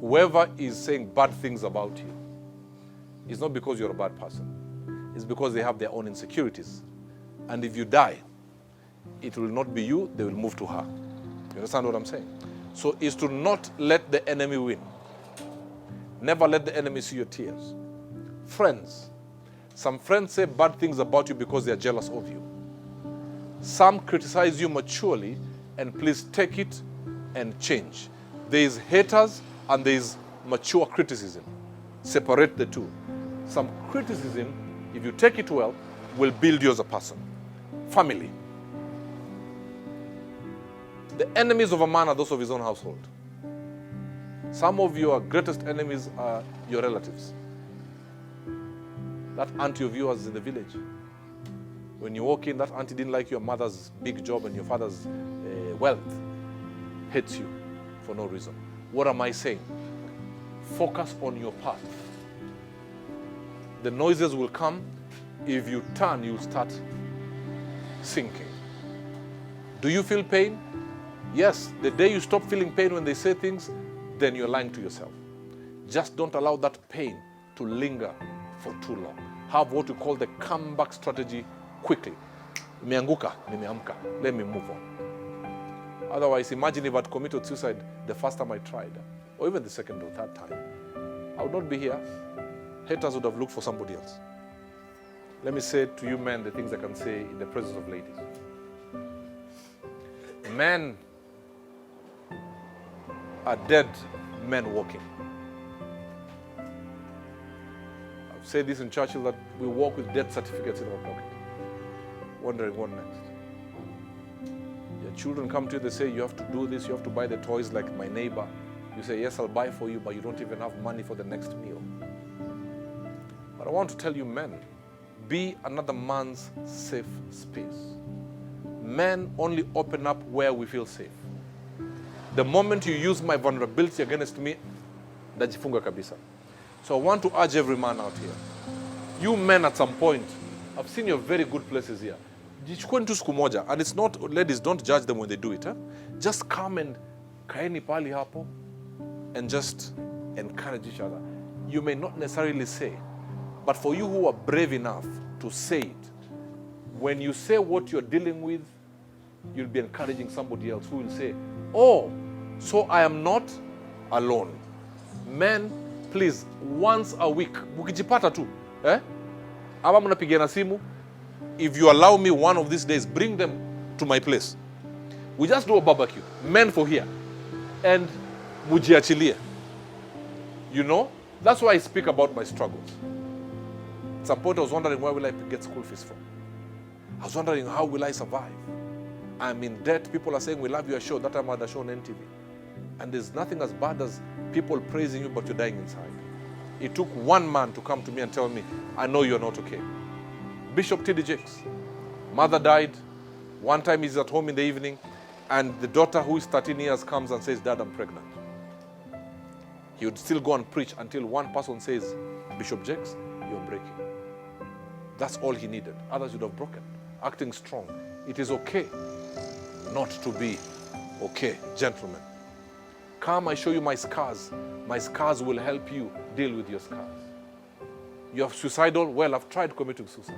Whoever is saying bad things about you, it's not because you're a bad person. It's because they have their own insecurities. And if you die, it will not be you, they will move to her. You understand what I'm saying? So it's to not let the enemy win. Never let the enemy see your tears. Friends. Some friends say bad things about you because they are jealous of you. Some criticize you maturely, and please take it and change. There is haters and there is mature criticism. Separate the two. Some criticism, if you take it well, will build you as a person. Family. The enemies of a man are those of his own household. Some of your greatest enemies are your relatives. That auntie of yours in the village. When you walk in, that auntie didn't like your mother's big job and your father's wealth. Hates you for no reason. What am I saying? Focus on your path. The noises will come. If you turn, you'll start sinking. Do you feel pain? Yes. The day you stop feeling pain when they say things, then you're lying to yourself. Just don't allow that pain to linger for too long. Have what we call the comeback strategy quickly. Nimeanguka, nimeamka. Let me move on. Otherwise, imagine if I'd committed suicide the first time I tried, or even the second or third time. I would not be here. Haters would have looked for somebody else. Let me say to you men the things I can say in the presence of ladies. Men are dead men walking. I've said this in Churchill that we walk with death certificates in our pocket, wondering what next. Your children come to you, they say, you have to do this, you have to buy the toys like my neighbor. You say, yes, I'll buy for you, but you don't even have money for the next meal. But I want to tell you, men, be another man's safe space. Men only open up where we feel safe. The moment you use my vulnerability against me, ndajifunga kabisa. So I want to urge every man out here. You men at some point, I've seen your very good places here. Jichukueni tu siku moja, and it's not, ladies, don't judge them when they do it. Just come and kaeni pali hapo and just encourage each other. You may not necessarily say, but for you who are brave enough to say it, when you say what you're dealing with, you'll be encouraging somebody else who will say, oh, so I am not alone. Men, please, once a week, mukijipata tu, ama mnapigiana simu, if you allow me one of these days, bring them to my place. We just do a barbecue, men for here, and mujiachilie. You know, that's why I speak about my struggles. At some point I was wondering, where will I get school fees from? I was wondering, how will I survive? I'm in debt. People are saying, we love your show. That time I had a show on NTV. And there's nothing as bad as people praising you, but you're dying inside. It took one man to come to me and tell me, I know you're not okay. Bishop T.D. Jakes. Mother died. One time he's at home in the evening, and the daughter, who is 13 years, comes and says, Dad, I'm pregnant. He would still go and preach until one person says, Bishop Jakes, you're breaking. That's all he needed. Others would have broken. Acting strong. It is okay not to be okay, gentlemen. Come, I show you my scars. My scars will help you deal with your scars. You're suicidal? Well, I've tried committing suicide.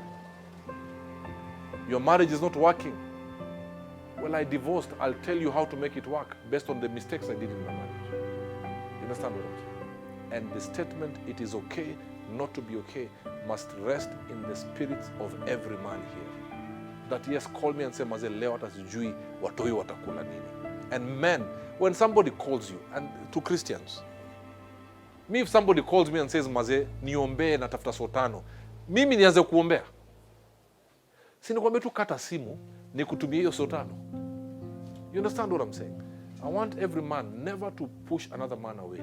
Your marriage is not working. Well, I divorced. I'll tell you how to make it work based on the mistakes I did in my marriage. You understand what I'm saying? And the statement, it is okay not to be okay, must rest in the spirits of every man here. That yes, call me and say, Maze, leo hata sijui watoi watakula nini. And men, when somebody calls you, and to Christians, me, if somebody calls me and says, Maze, niombee natafuta sotano, mimi nianze kuombea. Sinikwambia tu kata simu, nikutumie hiyo sotano. You understand what I'm saying? I want every man never to push another man away.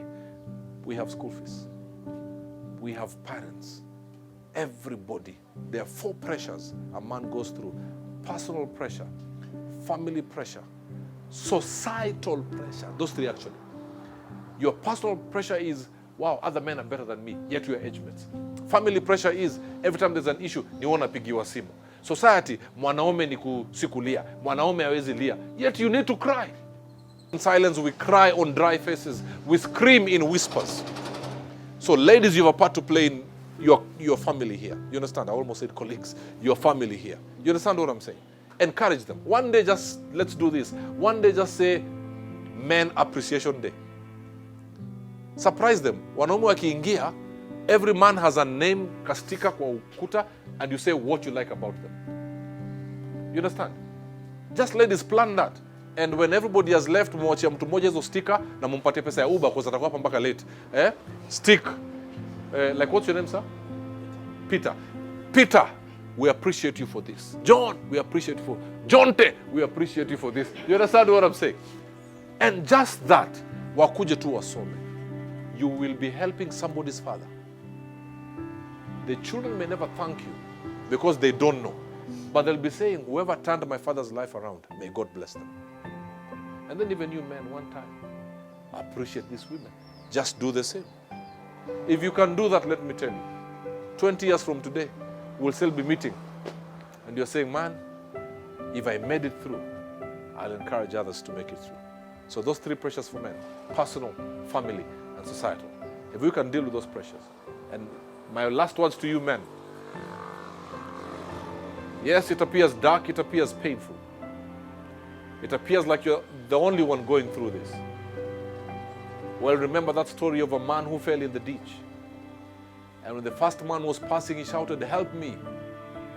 We have school fees. We have parents. Everybody. There are 4 pressures a man goes through. Personal pressure, family pressure, societal pressure. Those 3 actually. Your personal pressure is, wow, other men are better than me, yet you are age mates. Family pressure is, every time there's an issue, niona pigiwa simu. Society, mwanaume ni kusikulia, mwanaume hawezi lia, yet you need to cry. In silence, we cry on dry faces. We scream in whispers. So ladies, you have a part to play in your family here. You understand? I almost said colleagues. Your family here. You understand what I'm saying? Encourage them. One day, just let's do this. One day, just say, Men Appreciation Day. Surprise them. Wanaume wakiingia, every man has a name, kastika kwa ukuta, and you say what you like about them. You understand? Just ladies, plan that. And when everybody has left, mwachia mtu mmoja hizo sticker na mumpatie pesa ya Uber kwa sababu mpaka late. Stick. Like what's your name, sir? Peter. Peter, we appreciate you for this. John, we appreciate you for Jonte, we appreciate you for this. You understand what I'm saying? And just that, wakuje tu wasome. You will be helping somebody's father. The children may never thank you because they don't know. But they'll be saying, whoever turned my father's life around, may God bless them. And then even you men, one time, appreciate these women. Just do the same. If you can do that, let me tell you, 20 years from today, we'll still be meeting. And you're saying, man, if I made it through, I'll encourage others to make it through. So those three pressures for men: personal, family, and societal. If we can deal with those pressures. And my last words to you men: yes, it appears dark, it appears painful. It appears like you're the only one going through this. Well, remember that story of a man who fell in the ditch. And when the first man was passing, he shouted, "Help me."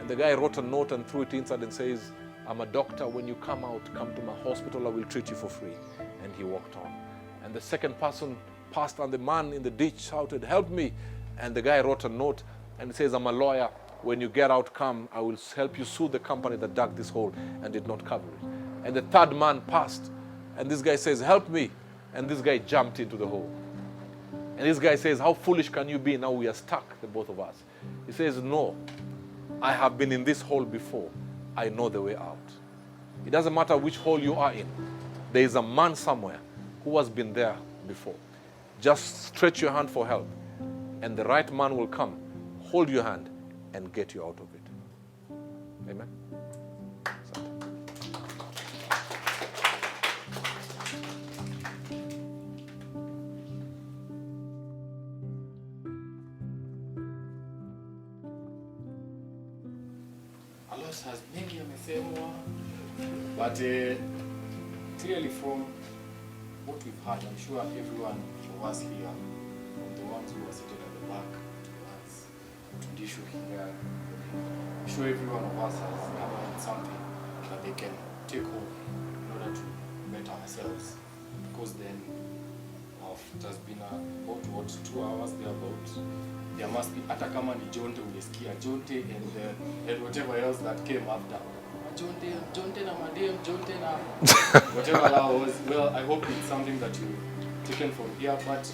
And the guy wrote a note and threw it inside and says, "I'm a doctor. When you come out, come to my hospital. I will treat you for free." And he walked on. And the second person passed, and the man in the ditch shouted, "Help me." And the guy wrote a note and says, "I'm a lawyer. When you get out, come. I will help you sue the company that dug this hole and did not cover it." And the third man passed. And this guy says, "Help me." And this guy jumped into the hole. And this guy says, "How foolish can you be? Now we are stuck, the both of us." He says, "No, I have been in this hole before. I know the way out." It doesn't matter which hole you are in. There is a man somewhere who has been there before. Just stretch your hand for help, and the right man will come, hold your hand, and get you out of it. Amen. A lot has mengi yamesemwa, but clearly from what we've heard, I'm sure everyone of us here, from the ones who are seated at the back to us, to Dishu here, I'm sure every one of us has learned something that they can take home in order to better ourselves. Because then, it has been about 2 hours thereabout. There must be hata kama ni Jonte ulisikia Jonte and whatever else that came after. Jonte na madem, Jonte na whatever that was. Well, I hope it's something that you've taken from here. But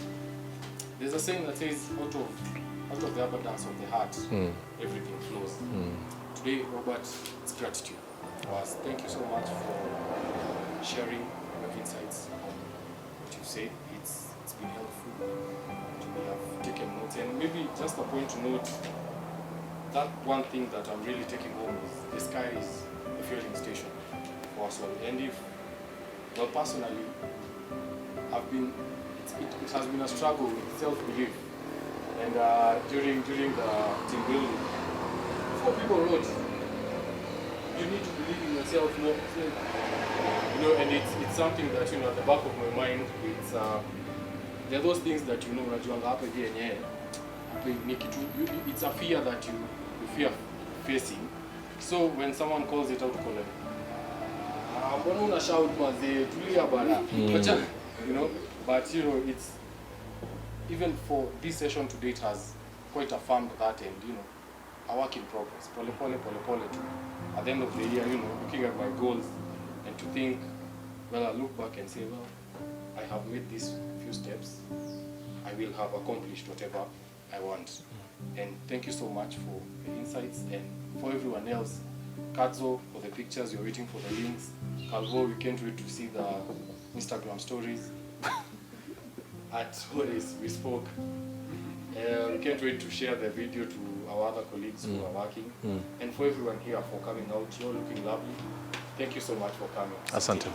there's a saying that says, out of the abundance of the heart, everything flows. Today, Robert, it's gratitude. Thank you so much for sharing your insights on what you said. It's been helpful. We have taken notes, and maybe just a point to note, that one thing that I'm really taking home is the sky is the fueling station for us all. And well, personally, it has been a struggle with self-belief. And during the team building, before people wrote, you need to believe in yourself more. And it's something that, at the back of my mind, there are those things that unajuanga hapa hivi yenyewe. It's a fear that you fear facing. So when someone calls it out, call it, mbona una shout mazee, tulia bana. But it's even for this session today, it has quite affirmed that, and a work in progress. Pole. At the end of the year, looking at my goals and to think, well, I look back and say, well, I have made these few steps. I will have accomplished whatever I want. And thank you so much for the insights, and for everyone else. Kadzo, for the pictures, you're waiting for the links. Calvo, we can't wait to see the Instagram stories. At Horace, we spoke. We can't wait to share the video to our other colleagues who are working. And for everyone here for coming out, you're looking lovely. Thank you so much for coming. Asante.